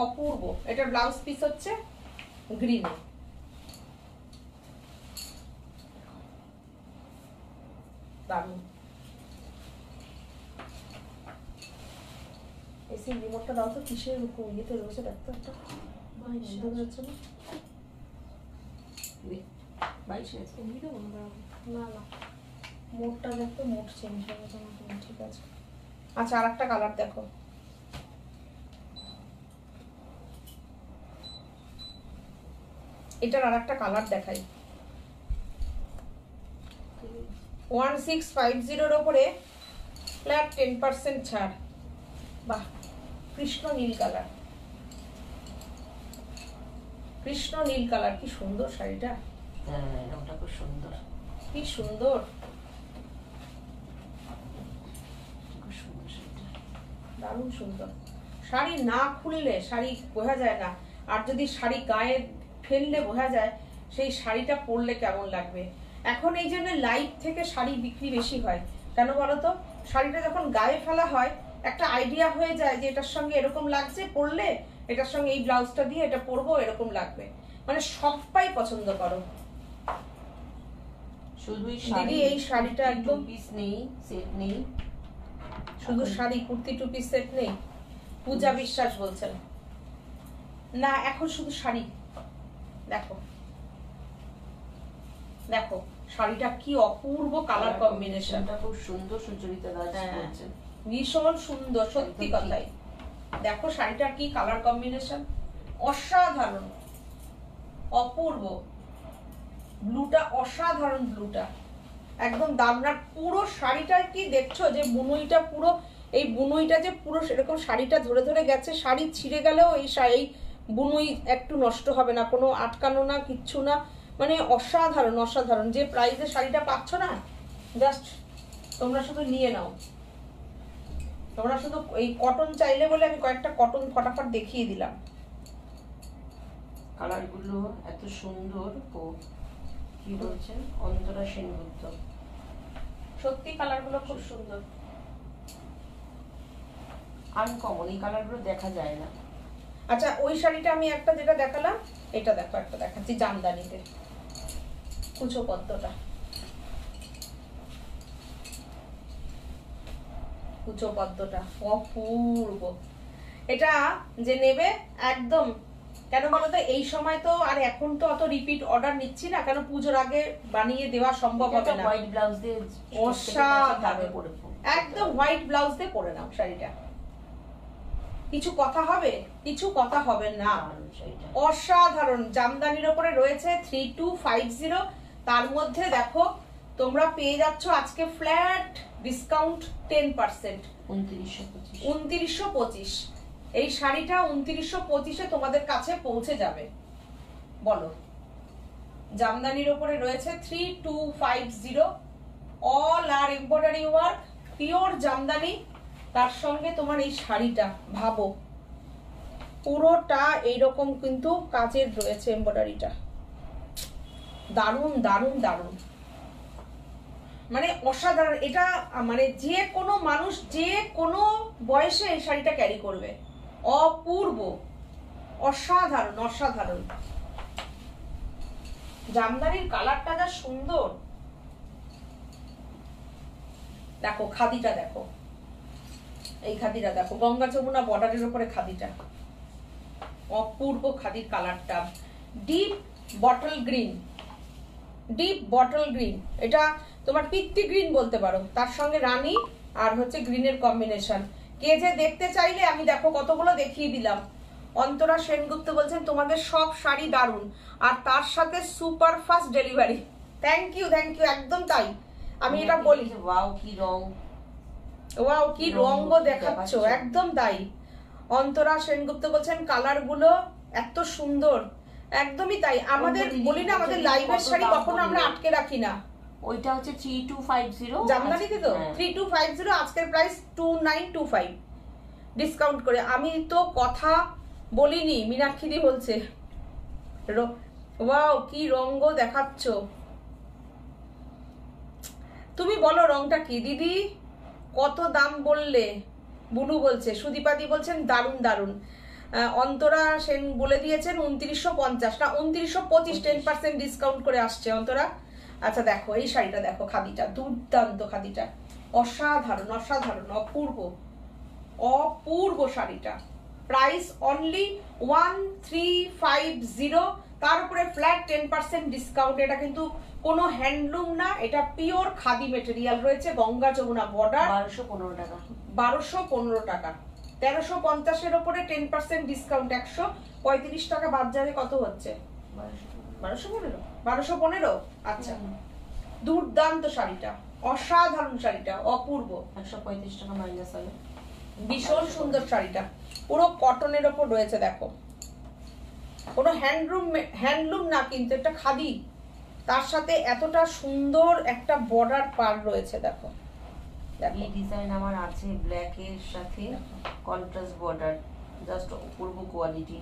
A: অপূর্ব। এটার ব্লাউজ পিস হচ্ছে গ্রিন, দারুণ। এসি রিমোটটা দাও তো, কিসের ইয়েতে রয়েছে দেখতো একটা, বন্ধ হয়ে যাচ্ছে না।
C: 22 আছে।
A: না না, মোডটা দেখো, মোড চেঞ্জ হয়ে গেছে, ঠিক আছে। আচ্ছা আর একটা কালার দেখো, এটার আর একটা কালার দেখাই। 1650 ওপরে ফ্ল্যাট 10% ছাড়। বাহ, কৃষ্ণ নীল কালার, কৃষ্ণ নীল কালার, কি সুন্দর শাড়িটা।
C: হ্যাঁ, ওটা খুব সুন্দর,
A: কি সুন্দর,
C: খুব সুন্দর শাড়িটা।
A: দারুণ সুন্দর শাড়ি। না খুললে শাড়ি বোঝা যায় না, আর যদি শাড়ি গায়ে ফেললে বোঝা যায় সেই শাড়িটা পরলে কেমন লাগবে। এখন এই জন্য লাইভ থেকে শাড়ি বিক্রি বেশি হয়, কেন বলতো? শাড়িটা যখন গায়ে ফেলা হয় একটা আইডিয়া হয়ে যায় যে এটার সঙ্গে এরকম লাগছে পরলে, এটার সঙ্গে এই ব্লাউজটা দিয়ে এটা পরবো, এরকম লাগবে, মানে সবাই পছন্দ করো।
C: শুধুই
A: দিদি এই শাড়িটা একদম
C: পিস নেই, সেট নেই,
A: শুধু sari, kurti two piece set নেই। পূজা বিশ্বাস বলছেন না, এখন শুধু শাড়ি। দেখো দেখো শাড়িটা কি অপূর্ব কালার কম্বিনেশনটা,
C: খুব সুন্দর। সুচরিতা দাস বলছেন
A: ভীষণ সুন্দর, সত্যি কথাই। দেখো শাড়িটা কি কালার কম্বিনেশন, অসাধারণ, অপূর্ব। ব্লুটা অসাধারণ, ব্লুটা একদম দারুণ। আর পুরো শাড়িটা কি দেখছো যে বুনইটা পুরো, এই বুনইটা যে পুরো সেরকম শাড়িটা ধরে ধরে গেছে, শাড়ি ছিঁড়ে গেলেও এই বুনই একটু নষ্ট হবে না, কোনো আটকানো না, কিচ্ছু না, মানে অসাধারণ অসাধারণ। যে প্রাইসে শাড়িটা পাচ্ছ না, জাস্ট তোমরা শুধু নিয়ে নাও। তোমরা শুধু এই কটন চাইলে বলে আমি কয়েকটা কটন ফটাফট দেখিয়ে দিলাম।
C: কালারগুলো এত সুন্দর। ও কি বলছেন অন্তরা সেনগুপ্ত,
A: সত্যি কালারগুলো খুব সুন্দর,
C: আনকমন, এই কালারগুলো দেখা যায় না।
A: আচ্ছা ওই শাড়িটা আমি একটা যেটা দেখালাম, এটা দেখো একটা দেখাচ্ছি জামদানিতে, কুচো পদ্মটা, কুচো পদ্মটা অপূর্ব। এটা যে নেবে একদম, কেন বলতো এই সময় তো আর এখন তো অত রিপিট অর্ডার নিচ্ছি না, কেন পুজোর আগে বানিয়ে দেওয়া সম্ভব হবে না।
C: হোয়াইট ব্লাউজ দিয়ে
A: অসাধারণ, একদম হোয়াইট ব্লাউজ দিয়ে পরে নাও শাড়িটা, কিছু কথা হবে? কিছু কথা হবে না, অসাধারণ। জামদানির উপরে রয়েছে 3250, তার মধ্যে দেখো তোমরা পেয়ে যাচ্ছ আজকে ফ্ল্যাট ডিসকাউন্ট 10%, 2925। এই শাড়িটা 2925-এ তোমাদের কাছে পৌঁছে যাবে। বলো, জামদানির উপরে রয়েছে 3250, অল আর এমব্রয়ডারি ওয়ার্ক, পিওর জামদানি, তার সঙ্গে তোমার এই শাড়িটা ভাবো পুরোটা এইরকম কিন্তু কাজের রয়েছে এমব্রয়ডারিটা, দারুণ দারুণ দারুণ, মানে অসাধারণ। এটা মানে যে কোনো মানুষ যে কোনো বয়সে এই শাড়িটা ক্যারি করবে, অপূর্ব, অসাধারণ অসাধারণ। জামদানির কালারটা যা সুন্দর, দেখো খাদিটা দেখো, এই খাদিটা দেখো, গঙ্গা যমুনা বর্ডারের উপরে খাদিটা, অপূর্ব খাদির কালারটা, deep bottle green, deep bottle green, এটা তোমার পিত্তি গ্রিন বলতে পারো, তার সঙ্গে রানী আর হচ্ছে গ্রিনের কম্বিনেশন। কে যে দেখতে চাইলে আমি দেখো কতগুলো দেখিয়ে দিলাম। অন্তরা সেনগুপ্ত বলছেন তোমাদের সব শাড়ি দারুণ, আর তার সাথে super fast delivery. Thank you, একদম তাই। আমি এটা বলি,
C: ওয়াও কি রং,
A: ওয়াও কি রঙ দেখাচ্ছ, একদম তাই। অন্তরা সেনগুপ্ত বলছেন কালার গুলো এত সুন্দর, একদমই তাই। আমাদের বলি না, আমাদের লাইভের শাড়ি কখনো আমরা আটকে রাখি না।
C: ওইটা হচ্ছে 3250
A: জামদানিতে তো 3250, আজকের প্রাইস 2925 ডিসকাউন্ট করে। আমি তো কথা বলিনি, মীনাক্ষী বলছে। ওয়াও কি রঙ্গ দেখাচ্ছ তুমি, বলো রংটা কি দিদি, কত দাম বললে? বুলু বলছে, সুদীপাদি বলছেন দারুন দারুন। অন্তরা সেন বলে দিয়েছেন 2950 না 2925, 10% ডিসকাউন্ট করে আসছে অন্তরা। আচ্ছা দেখো এই শাড়িটা দেখো, খাদিটা দুর্দান্ত, খাদিটা অসাধারণ অসাধারণ, অপূর্ব অপূর্ব শাড়িটা। প্রাইস অনলি 1350, তার উপরে ফ্ল্যাট 10% ডিসকাউন্ট। এটা কিন্তু কোনো হ্যান্ডলুম না, এটা পিওর খাদি মেটেরিয়াল রয়েছে, গঙ্গা যমুনা বর্ডার।
C: 1215 টাকা,
A: 1215 টাকা। 1350-এর উপরে 10% ডিসকাউন্ট, 135 টাকা বাদ যাবে, কত হচ্ছে? 1215। আচ্ছা দুর্দান্ত শাড়িটা, অসাধারণ শাড়িটা, অপূর্ব।
C: 135 টাকা মাইনাস হবে।
A: ভীষণ সুন্দর শাড়িটা, পুরো কটনের ওপর রয়েছে দেখো, কোনো হ্যান্ডলুম না কিন্তু, একটা খাদি, তার সাথে এতটা সুন্দর একটা বর্ডার পার রয়েছে দেখো।
C: এই ডিজাইন আমার আছে ব্ল্যাক এর সাথে কন্ট্রাস্ট বর্ডার, জাস্ট অপূর্ব কোয়ালিটি।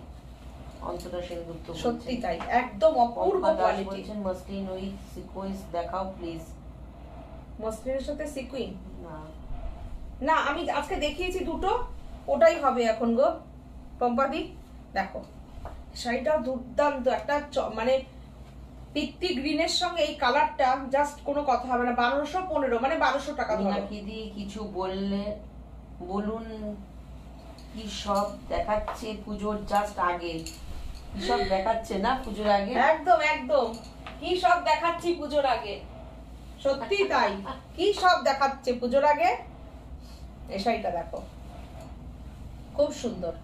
C: অন্তরা সেনগুপ্ত
A: সত্যি তাই, একদম অপূর্ব কোয়ালিটি।
C: বলছেন মসলিন উইথ সিকোয়েন্স দেখাও প্লিজ।
A: মসলিনের সাথে সিকুইন
C: না
A: না, আমি আজকে দেখিয়েছি দুটো, ওটাই হবে এখন গো পম্পাদি। দেখো শাড়িটা দুর্দান্ত, একটা মানে পিত্তি গ্রিনের সঙ্গে এই কালারটা জাস্ট কোনো কথা হবে না। 1215 মানে 1200 টাকা ধরো।
C: দিদি কিছু বললে বলুন, কি সব দেখাচ্ছে পুজোর জাস্ট আগে, কি সব দেখাচ্ছে না পুজোর আগে?
A: একদম একদম, কি সব দেখাচ্ছি পুজোর আগে, সত্যি তাই, কি সব দেখাচ্ছে পুজোর আগে। এই শাড়িটা দেখো খুব সুন্দর,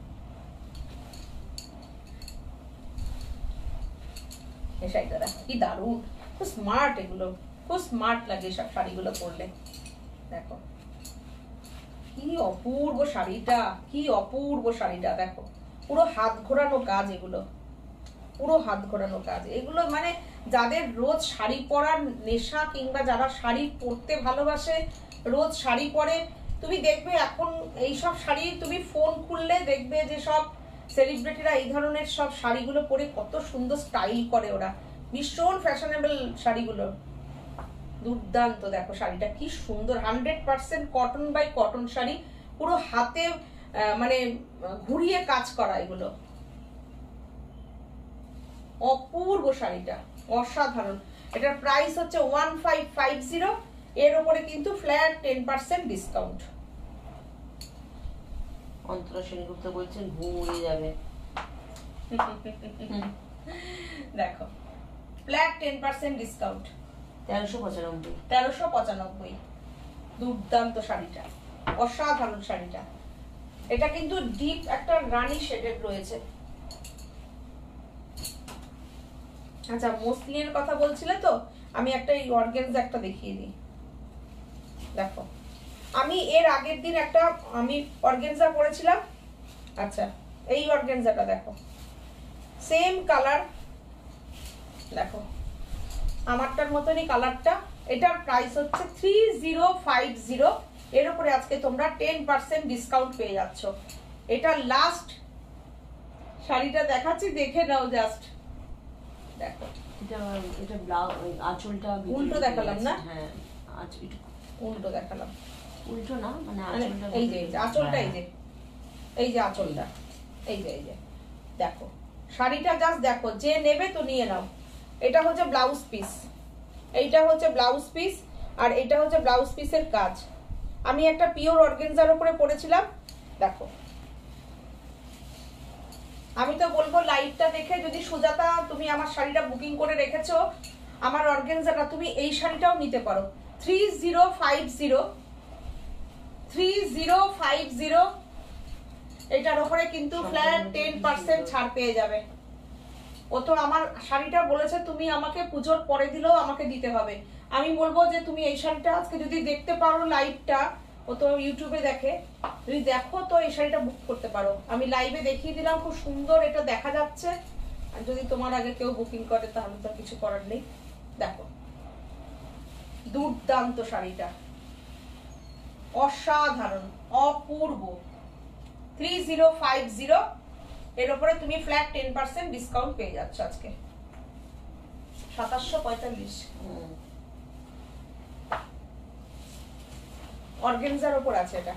A: এই শাড়িটা দেখো কি দারুণ, খুব স্মার্ট, এগুলো খুব স্মার্ট লাগে সব শাড়িগুলো পরলে। দেখো কি অপূর্ব শাড়িটা, কি অপূর্ব শাড়িটা দেখো, পুরো হাত ঘোরানো কাজ, এগুলো পুরো হাত ঘোরানো কাজ। এগুলো মানে যাদের রোজ শাড়ি পরার নেশা, কিংবা যারা শাড়ি পরতে ভালোবাসে, রোজ শাড়ি পরে, তুমি দেখবে এখন এইসব শাড়ি তুমি ফোন খুললে দেখবে যে সব সেলিব্রিটিরা এই ধরনের সব শাড়িগুলো পরে কত সুন্দর স্টাইল করে ওরা, ভীষণ ফ্যাশনেবল শাড়িগুলো, দুর্দান্ত। দেখো শাড়িটা কি সুন্দর, 100% কটন বাই কটন শাড়ি, পুরো হাতে মানে ঘুরিয়ে কাজ করা, এগুলো অপূর্ব শাড়িটা, অসাধারণ। এটার প্রাইস হচ্ছে 1550, এর উপরে কিন্তু ফ্ল্যাট 10% ডিসকাউন্ট।
C: অন্তরা সেনগুপ্ত বলছেন ঘুম উড়ে যাবে।
A: দেখো ফ্ল্যাট 10% ডিসকাউন্ট,
C: 1395।
A: 1395, দুর্দান্ত শাড়িটা, অসাধারণ শাড়িটা। এটা কিন্তু ডিপ একটা রানী শেডেড রয়েছে। আচ্ছা মসলিনের কথা বলছিলে তো, আমি একটা এই অর্গানজা একটা দেখিয়ে দিই। দেখো আমি এর আগের দিন একটা আমি অর্গানজা পরেছিলাম। আচ্ছা এই অর্গানজাটা দেখো, সেম কালার, দেখো আমারটার মতনই কালারটা। এটার প্রাইস হচ্ছে 3050, এর উপরে আজকে তোমরা 10% ডিসকাউন্ট পেয়ে যাচ্ছ। এটা লাস্ট শাড়িটা দেখাচ্ছি, দেখে নাও জাস্ট। দেখো
C: এটা ব্লাউজ, আঁচলটা
A: উল্টো দেখালাম না?
C: হ্যাঁ
A: উল্টো দেখালাম,
C: উল্টো না মানে আঁচলটা,
A: এই যে আঁচলটা, এই যে আঁচলটা, এই যে দেখো শাড়িটা জাস্ট দেখো, যে নেবে তো নিয়ে নাও। এটা হচ্ছে ব্লাউজ পিস, এইটা হচ্ছে ব্লাউজ পিস, আর এটা হচ্ছে ব্লাউজ পিসের কাজ। আমি একটা পিওর অর্গানজার উপরে পরেছিলাম, দেখো। আমি তো বলবো লাইভটা দেখে, যদি সুজাতা তুমি আমার শাড়িটা বুকিং করে রেখেছো, আমার অর্গানজাটা, তুমি এই শাড়িটাও নিতে পারো। 3050, এটার উপরে কিন্তু ফ্ল্যাট 10% ছাড় পেয়ে যাবে। ও তো আমার শাড়িটা বলেছে তুমি আমাকে পুজোর পরে দিলেও আমাকে দিতে হবে। আমি বলবো যে তুমি এই শাড়িটা আজকে যদি দেখতে পারো লাইভটা, ও তো ইউটিউবে দেখে, যদি দেখো তো এই শাড়িটা বুক করতে পারো। আমি লাইভে দেখিয়ে দিলাম, খুব সুন্দর এটা দেখা যাচ্ছে। আর যদি তোমার আগে কেউ বুকিং করে তাহলে তো কিছু করার নেই। দেখো দুর্দান্ত শাড়িটা, অসাধারণ, অপূর্ব। 3050, এর উপরে তুমি ফ্ল্যাট 10% ডিসকাউন্ট পেয়ে যাচ্ছ আজকে 2745। অর্গানজার উপর আছে এটা,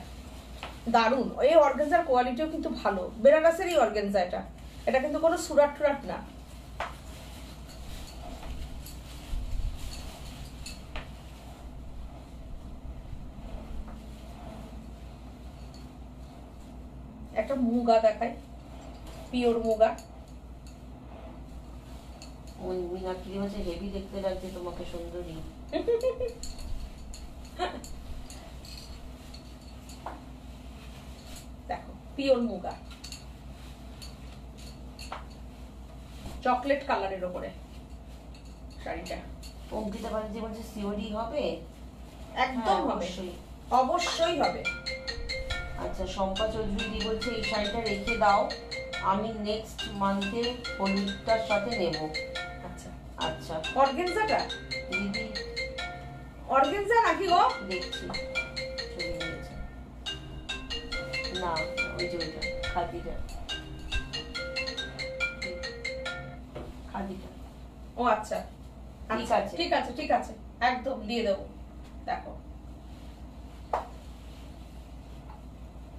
A: দারুন। এই অর্গানজার কোয়ালিটিও কিন্তু ভালো, বেনারসেরই অর্গানজা এটা, এটা কিন্তু কোনো সুরাট টুরাট না। একটা মুগা দেখাই, পিওর মুগা।
C: ওই মীনাক্ষী বলছে হেভি দেখতে লাগছে তোমাকে সুন্দরী।
A: দেখো পিওর মুগা, চকলেট কালারের উপরে শাড়িটা।
C: অঙ্কিতা ব্যানার্জি বলছে সিওডি হবে?
A: একদম
C: হ্যাঁ,
A: হবে,
C: অবশ্যই
A: অবশ্যই হবে।
C: আচ্ছা, শম্পা চৌধুরী বলছে এই শাড়িটা রেখে দাও, আমি নেক্সট মান্থে হলুদটার সাথে নেব।
A: আচ্ছা
C: আচ্ছা
A: অর্গানজাটা,
C: দিদি
A: অর্গানজা নাকি গো?
C: দেখছি, চলে গিয়েছে। না ওই যে ওইটা খাদিটা, খাদিটা।
A: ও আচ্ছা
C: ঠিক আছে।
A: ঠিক আছে, ঠিক আছে, একদম দিয়ে দেবো। দেখো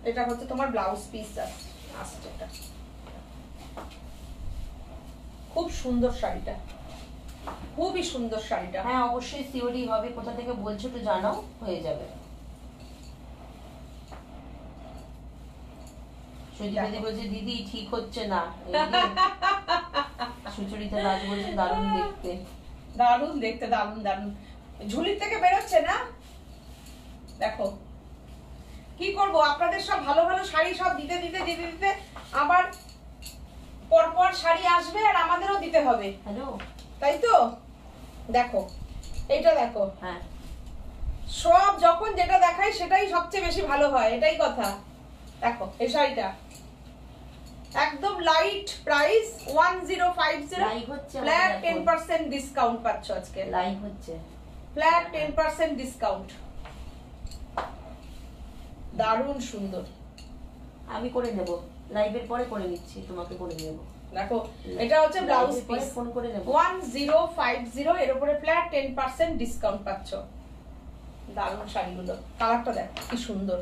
A: এটা হচ্ছে তোমার ব্লাউজ পিস আসছে, এটা খুব সুন্দর শাড়িটা, খুবই সুন্দর শাড়িটা।
C: হ্যাঁ অবশ্যই সিওডি হবে, কোথা থেকে বলছো তো জানাও, হয়ে যাবে। সুচিতা বলছে দিদি ঠিক হচ্ছে না। সুচরিতা রাজ বলছে দারুণ দেখতে।
A: দারুণ দেখতে, দারুণ দারুণ, ঝুলির থেকে বেরোচ্ছে না। দেখো কি করব, আপনাদের সব ভালো ভালো শাড়ি সব দিতে দিতে দিতে দিতে আবার পরপর শাড়ি আসবে আর আমাদেরও দিতে হবে।
C: হ্যালো,
A: তাই তো? দেখো এইটা দেখো,
C: হ্যাঁ
A: সব যখন যেটা দেখাই সেটাই সবচেয়ে বেশি ভালো হয়, এটাই কথা। দেখো এই শাড়িটা একদম লাইট প্রাইস 1050,
C: লাইভ হচ্ছে,
A: ফ্ল্যাট 10% ডিসকাউন্ট পাচ্ছ আজকে,
C: লাইভ হচ্ছে,
A: ফ্ল্যাট 10% ডিসকাউন্ট। দারুণ সুন্দর,
C: আমি করে নেব, লাইভের পরে করে নিচ্ছি, তোমাকে করে নেব।
A: দেখো এটা হচ্ছে ব্লাউজ পিস,
C: ফোন করে নেব।
A: 1050, এর উপরে ফ্ল্যাট 10% ডিসকাউন্ট পাচ্ছ। দারুণ শাড়িগুলো, কালারটা দেখো কি সুন্দর।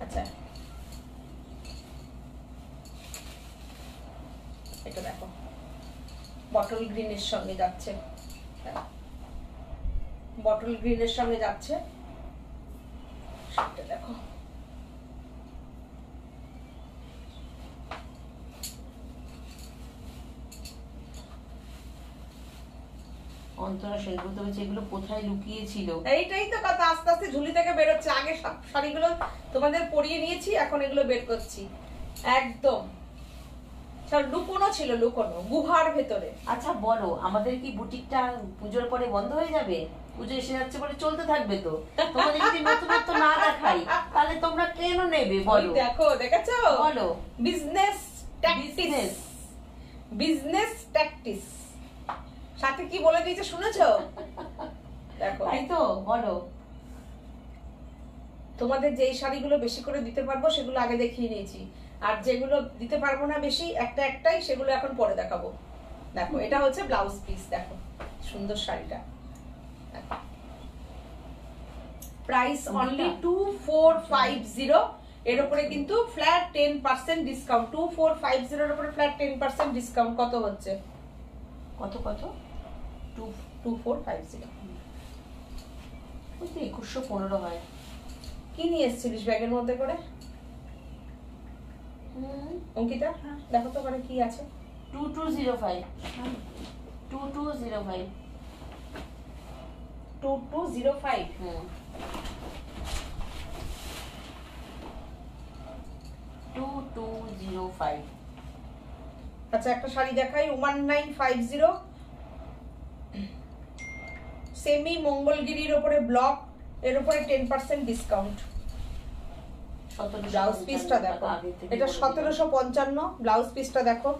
A: আচ্ছা এটা দেখো বটল গ্রিনের সঙ্গে যাচ্ছে, বটল গ্রিনের সঙ্গে যাচ্ছে সেটা দেখো।
C: অন্তরা সেনগুপ্ত বলছে এগুলো কোথায় লুকিয়েছিল?
A: এইটাই তো কথা, আস্তে আস্তে ঝুলি থেকে বেরোচ্ছে। আগে সব শাড়িগুলো তোমাদের পরিয়ে নিয়েছি, এখন এগুলো বের করছি। একদম সব লুকোনো ছিল, লুকোনো গুহার ভেতরে।
C: আচ্ছা বলো, আমাদের কি বুটিকটা পুজোর পরে বন্ধ হয়ে যাবে? পুজো এসে যাচ্ছে বলে চলতে থাকবে তো? তোমাদের যদি নতুনত্ব না দেখাই তাহলে তোমরা কেন নেবে বলো?
A: দেখো দেখেছো,
C: বলো।
A: বিজনেস ট্যাকটিস, বিজনেস ট্যাকটিস সাথে কি বলে দিয়েছে শুনেছো? দেখো
C: তাই তো, বলো।
A: তোমাদের যেই শাড়িগুলো বেশি করে দিতে পারবো সেগুলো আগে দেখিয়ে নিয়েছি, আর যেগুলো দিতে পারবো না বেশি একটা একটাই, সেগুলো এখন পরে দেখাবো। দেখো এটা হচ্ছে ব্লাউজ পিস, দেখো সুন্দর শাড়িটা, প্রাইস অনলি 2450, এর উপরে কিন্তু ফ্ল্যাট 10% ডিসকাউন্ট। 2450 এর উপরে ফ্ল্যাট 10% ডিসকাউন্ট কত হচ্ছে?
C: কত কত?
A: 2450।
C: ওই তো 2115 হয়।
A: কি নিয়ে এসেছিলিস ব্যাগের মধ্যে করে অঙ্কিতা? দেখো তো ওখানে কি আছে।
C: 2205, 2205।
A: 2205।
C: 2205।
A: আচ্ছা একটা শাড়ি দেখাই, 1950, সেমি মঙ্গলগিরির ওপরে ব্লক, এর উপরে 10% ডিসকাউন্ট। ব্লাউজ পিসটা দেখো, এটা 1755, ব্লাউজ পিসটা দেখো।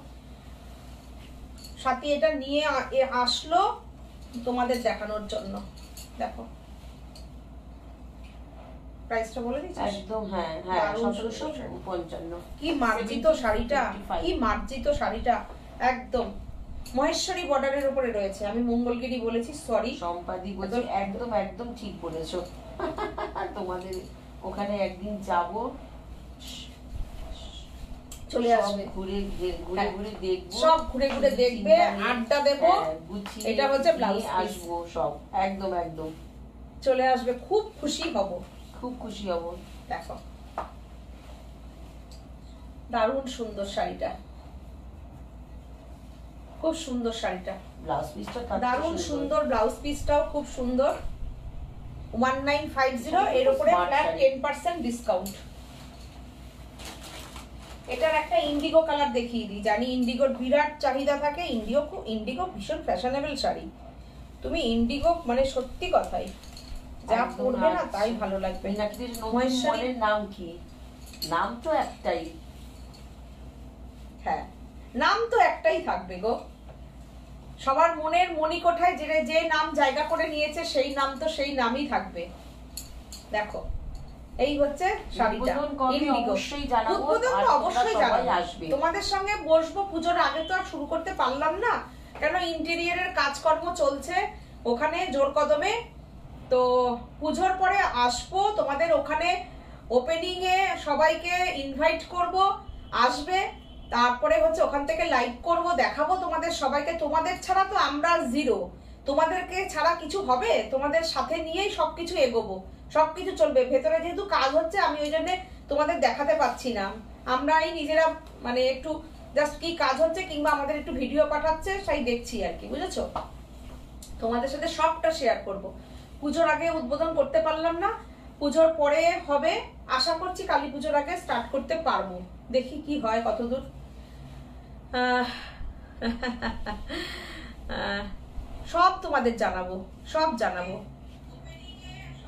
A: সাথী এটা নিয়ে আসলো তোমাদের দেখানোর জন্য। দেখো প্রাইসটা বলে দিচ্ছি
C: একদম। হ্যাঁ হ্যাঁ 1755।
A: কি মার্জিত শাড়িটা, কি মার্জিত শাড়িটা, একদম মহেশ্বরী বর্ডারের উপরে রয়েছে। আমি মঙ্গলগিরি বলেছি, সরি
C: সম্পাদি বলছি, একদম একদম ঠিক বলেছো। তোমাদের ওখানে একদিন যাব,
A: চলে আসবে,
C: ঘুরে ঘুরে ঘুরে দেখবো,
A: সব ঘুরে ঘুরে দেখবে, আড্ডা দেবো। এটা হচ্ছে ব্লাউজ পিস,
C: আসবো সব, একদম একদম
A: চলে আসবে, খুব খুশি হব,
C: খুব খুশি হব।
A: দেখো দারুণ সুন্দর শাড়িটা, খুব সুন্দর শাড়িটা,
C: ব্লাউজ পিসটা
A: দারুণ সুন্দর, ব্লাউজ পিসটাও খুব সুন্দর। 1950, এর উপরে ফ্ল্যাট 10% ডিসকাউন্ট। এটার একটা ইন্ডিগো কালার দেখিয়ে দিই, জানি ইন্ডিগোর বিরাট চাহিদা থাকে। ইন্ডিগো ভীষণ ফ্যাশনেবল শাড়ি, তুমি ইন্ডিগো মানে সত্যি কথাই যা পরবে না তাই ভালো লাগবে।
C: মহেশ্বরীর নাম কি? নাম তো একটাই।
A: হ্যাঁ নাম তো একটাই থাকবে গো, সবার মনের মণিকোঠায় যে নাম জায়গা করে নিয়েছে সেই নাম তো সেই নামই থাকবে। দেখো এই হচ্ছে শাড়িটা, ইন্ডিগো। উদ্বোধন তো অবশ্যই জানাবো, তোমাদের সঙ্গে বসবো। পুজোর আগে তো আর শুরু করতে পারলাম না, কেন ইন্টেরিয়রের কাজকর্ম চলছে ওখানে জোর কদমে। তো পুজোর পরে আসবো তোমাদের ওখানে, ওপেনিং এ সবাইকে ইনভাইট করব, আসবে। তারপরে হচ্ছে ওখান থেকে লাইভ করব, দেখাবো তোমাদের সবাইকে। তোমাদের ছাড়া তো আমরা জিরো, তোমাদেরকে ছাড়া কিছু হবে? তোমাদের সাথে নিয়েই সবকিছু এগোবো, সবকিছু চলবে। ভেতরে যেহেতু কাজ হচ্ছে আমি ওই জন্য তোমাদের দেখাতে পাচ্ছি না। আমরাই নিজেরা মানে একটু জাস্ট কি কাজ হচ্ছে কিংবা আমাদের একটু ভিডিও পাঠাচ্ছে সেই দেখছি আর কি, বুঝেছো? তোমাদের সাথে সবটা শেয়ার করব। পুজোর আগে উদ্বোধন করতে পারলাম না, পুজোর পরে হবে, আশা করছি কালী পুজোর আগে স্টার্ট করতে পারবো। দেখি কি হয়, কতদূর। সব তোমাদের জানাবো, সব জানাবো।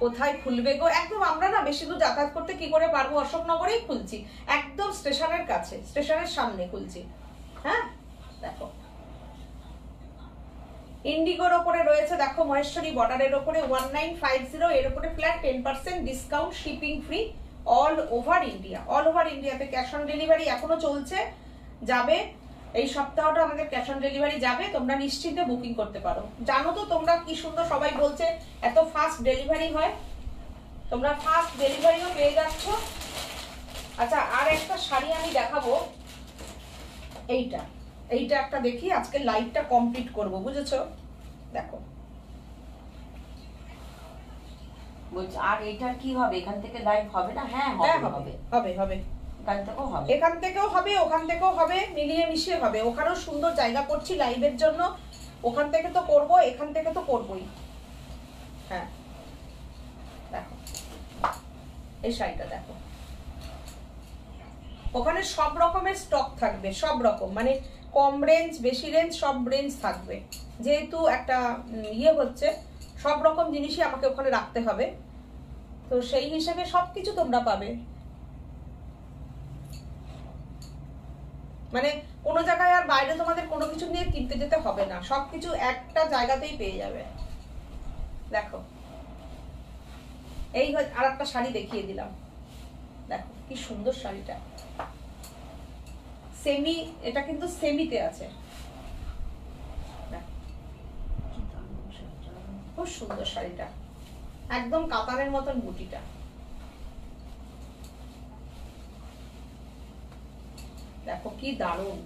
A: কোথায় খুলবে গো, একদম আমরা না বেশি দূর যাতায়াত করতে কি করে পারবো, অশোকনগরেই খুলছি, একদম স্টেশনের কাছে, স্টেশনের সামনে খুলছি। হ্যাঁ দেখো ইন্ডিগোর ওপরে রয়েছে, দেখো মহেশ্বরী বর্ডারের ওপরে 1950, এর উপরে flat 10% discount, shipping free all over India. All over ইন্ডিয়াতে ক্যাশ অন ডেলিভারি এখনো চলছে, যাবে এই সপ্তাহটা আমাদের ক্যাশ অন ডেলিভারি যাবে, তোমরা নিশ্চিন্তে বুকিং করতে পারো। জানো তো তোমরা কি সুন্দর সবাই বলছে এত ফাস্ট ডেলিভারি হয়, তোমরা ফাস্ট ডেলিভারিও পেয়ে যাচ্ছ। আচ্ছা আর একটা শাড়ি আমি দেখাবো, এইটা এইটা একটা দেখি, আজকে লাইভটা কমপ্লিট করব, বুঝেছো? দেখো
C: বলছি আর এটা কি হবে, এখান থেকে লাইভ হবে না? হ্যাঁ হবে হবে
A: হবে হবে,
C: এখান থেকেও হবে,
A: এখান থেকেও হবে, ওখান থেকেও হবে, মিলিয়ে মিশিয়ে হবে। ওখানেও সুন্দর জায়গা করছি লাইভের জন্য, ওখান থেকে তো করব, এখান থেকে তো করবই। হ্যাঁ দেখো এই শাড়িটা দেখো, ওখানে সব রকমের স্টক থাকবে, সব রকম মানে কম রেঞ্জ বেশি রেঞ্জ সব রেঞ্জ থাকবে। যেহেতু একটা ইয়ে হচ্ছে, সব রকম জিনিসই আমাকে ওখানে রাখতে হবে, তো সেই হিসেবে সবকিছু তোমরা পাবে। মানে কোনো জায়গায় আর বাইরে তোমাদের কোনো কিছু নিয়ে কিনতে যেতে হবে না, সবকিছু একটা জায়গাতেই পেয়ে যাবে। দেখো এই আর একটা শাড়ি দেখিয়ে দিলাম, দেখো কি সুন্দর শাড়িটা, সেমি, এটা কিন্তু সেমিতে আছে, খুব সুন্দর শাড়িটা, একদম কাতানের মতন বুটিটা। দেখো কি দারুণ,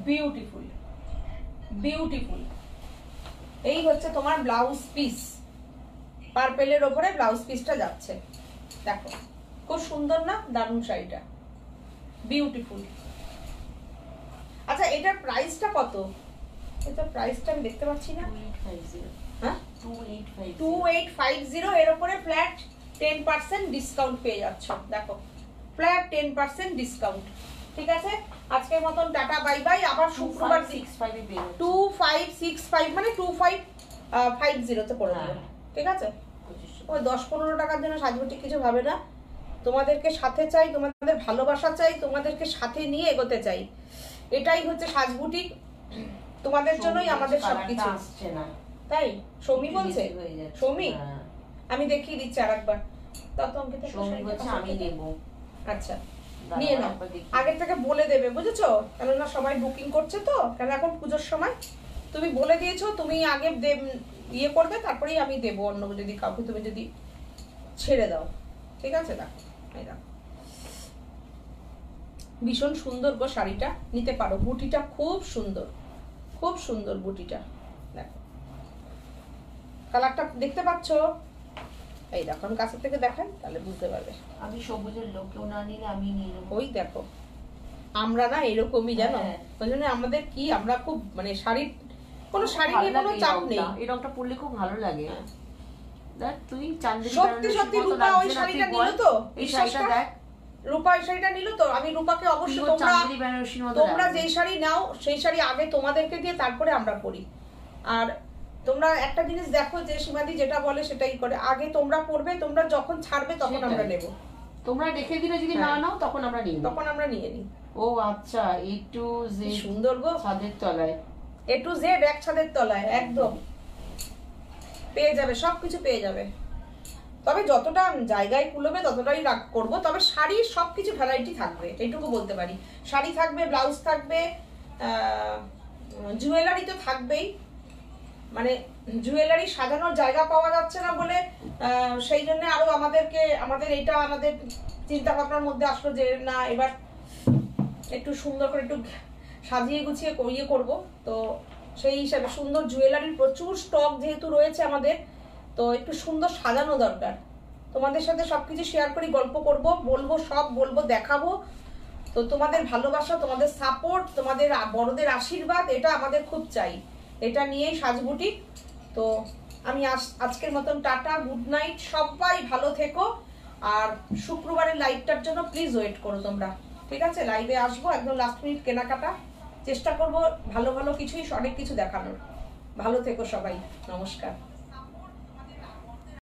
A: বিউটিফুল বিউটিফুল। এই হচ্ছে তোমার ব্লাউজ পিস, পার্পেলের ওপরে ব্লাউজ পিসটা যাচ্ছে, দেখো খুব সুন্দর না, দারুণ শাড়িটা, বিউটিফুল। আচ্ছা এটার প্রাইসটা কত? এটা প্রাইসটা আমি দেখতে পাচ্ছি না।
C: 2850।
A: হ্যাঁ
C: 2850,
A: 2850, এর উপরে ফ্ল্যাট 10% ডিসকাউন্ট পেয়ে যাচ্ছ। দেখো ফ্ল্যাট 10% ডিসকাউন্ট। ঠিক আছে, আজকের মতন টাটা বাই বাই। আবার শুক্রবার 2565 মানে 2550 তে করে দেবো। ঠিক আছে, ওই 10-15 টাকার জন্য সাজবুটিক কিছু ভাবে না। তোমাদেরকে সাথে চাই, তোমাদের ভালোবাসা চাই, তোমাদেরকে সাথে নিয়ে এগোতে চাই। এটাই হচ্ছে সাজবুটিক, তোমাদের জন্যই আমাদের সবকিছু। তাই সৌমি বলছে, সৌমি আমি দেখিয়ে দিচ্ছি আরেকবার। আমি নেব। আচ্ছা নিয়ে নাও, আগের থেকে বলে দেবে, বুঝেছো? কেননা সবাই বুকিং করছে তো, কেন এখন পুজোর সময় তুমি বলে দিয়েছো, তুমি আগে ইয়ে করবে, তারপরেই আমি দেবো অন্য যদি কাউকে তুমি যদি ছেড়ে দাও। ঠিক আছে, দেখো এই দেখো ভীষণ সুন্দর গো শাড়িটা, নিতে পারো। বুটিটা খুব সুন্দর, খুব সুন্দর বুটিটা। দেখো কালারটা দেখতে পাচ্ছো? এই দেখো আমি কাছে থেকে দেখাই, তাহলে বুঝতে পারবে।
C: আমি সবুজের লোক, কেউ না নিলে আমি নিয়ে নেবো।
A: ওই দেখো আমরা না এরকমই জানো, ওই জন্য আমাদের কি, আমরা খুব মানে শাড়ি, কোনো শাড়ি নিয়ে কোনো চাপ নেই।
C: এই রংটা পরলে খুব ভালো লাগে। দেখ তুই চাঁদনি,
A: সত্যি সত্যি রূপা ওই শাড়িটা নিল তো,
C: এই শাড়িটা দেখ,
A: রূপা এই শাড়িটা নিল তো। আমি রূপাকে অবশ্যই, তোমরা যেই শাড়ি নাও সেই শাড়ি আগে তোমাদেরকে দিয়ে তারপরে আমরা পরি। আর তোমরা একটা জিনিস দেখো যে সীমাদি যেটা বলে সেটাই করে, আগে তোমরা পরবে, তোমরা যখন ছাড়বে তখন আমরা নেব।
C: তোমরা দেখে দিলে যদি না নাও তখন আমরা নিই,
A: তখন আমরা নিয়ে নিই।
C: ও আচ্ছা, A to Z
A: সুন্দর গো,
C: ছাদের তলায়,
A: A to Z এক ছাদের তলায় একদম পেয়ে যাবে, সবকিছু পেয়ে যাবে। তবে যতটা জায়গায় কুলোবে ততটাই করবো। তবে শাড়ির সবকিছু ভ্যারাইটি থাকবে, এইটুকু বলতে পারি। শাড়ি থাকবে, ব্লাউজ থাকবে, জুয়েলারি তো থাকবেই। মানে জুয়েলারি সাজানোর জায়গা পাওয়া যাচ্ছে না বলে সেই জন্য আরো আমাদের চিন্তা ভাবনার মধ্যে আসলো যে না এবার একটু সুন্দর করে একটু সাজিয়ে গুছিয়ে ইয়ে করবো। তো সেই হিসাবে সুন্দর জুয়েলারির প্রচুর স্টক যেহেতু রয়েছে আমাদের, তো একটু সুন্দর সাজানো দরকার। তোমাদের সাথে সবকিছু শেয়ার করি, গল্প করব, বলবো, সব বলবো, দেখাবো। তো তোমাদের ভালোবাসা, তোমাদের সাপোর্ট, তোমাদের বড়দের আশীর্বাদ, এটা আমাদের খুব চাই। এটা নিয়েই সাজবুটিক। তো আমি আজকের মতন টাটা, গুড নাইট, সবাই ভালো থেকো। আর শুক্রবারের লাইভটার জন্য প্লিজ ওয়েট করো তোমরা। ঠিক আছে, লাইভে আসবো একদম লাস্ট মিনিট কেনাকাটা চেষ্টা করব, ভালো ভালো কিছুই, অনেক কিছু দেখানোর। ভালো থেকো সবাই, নমস্কার।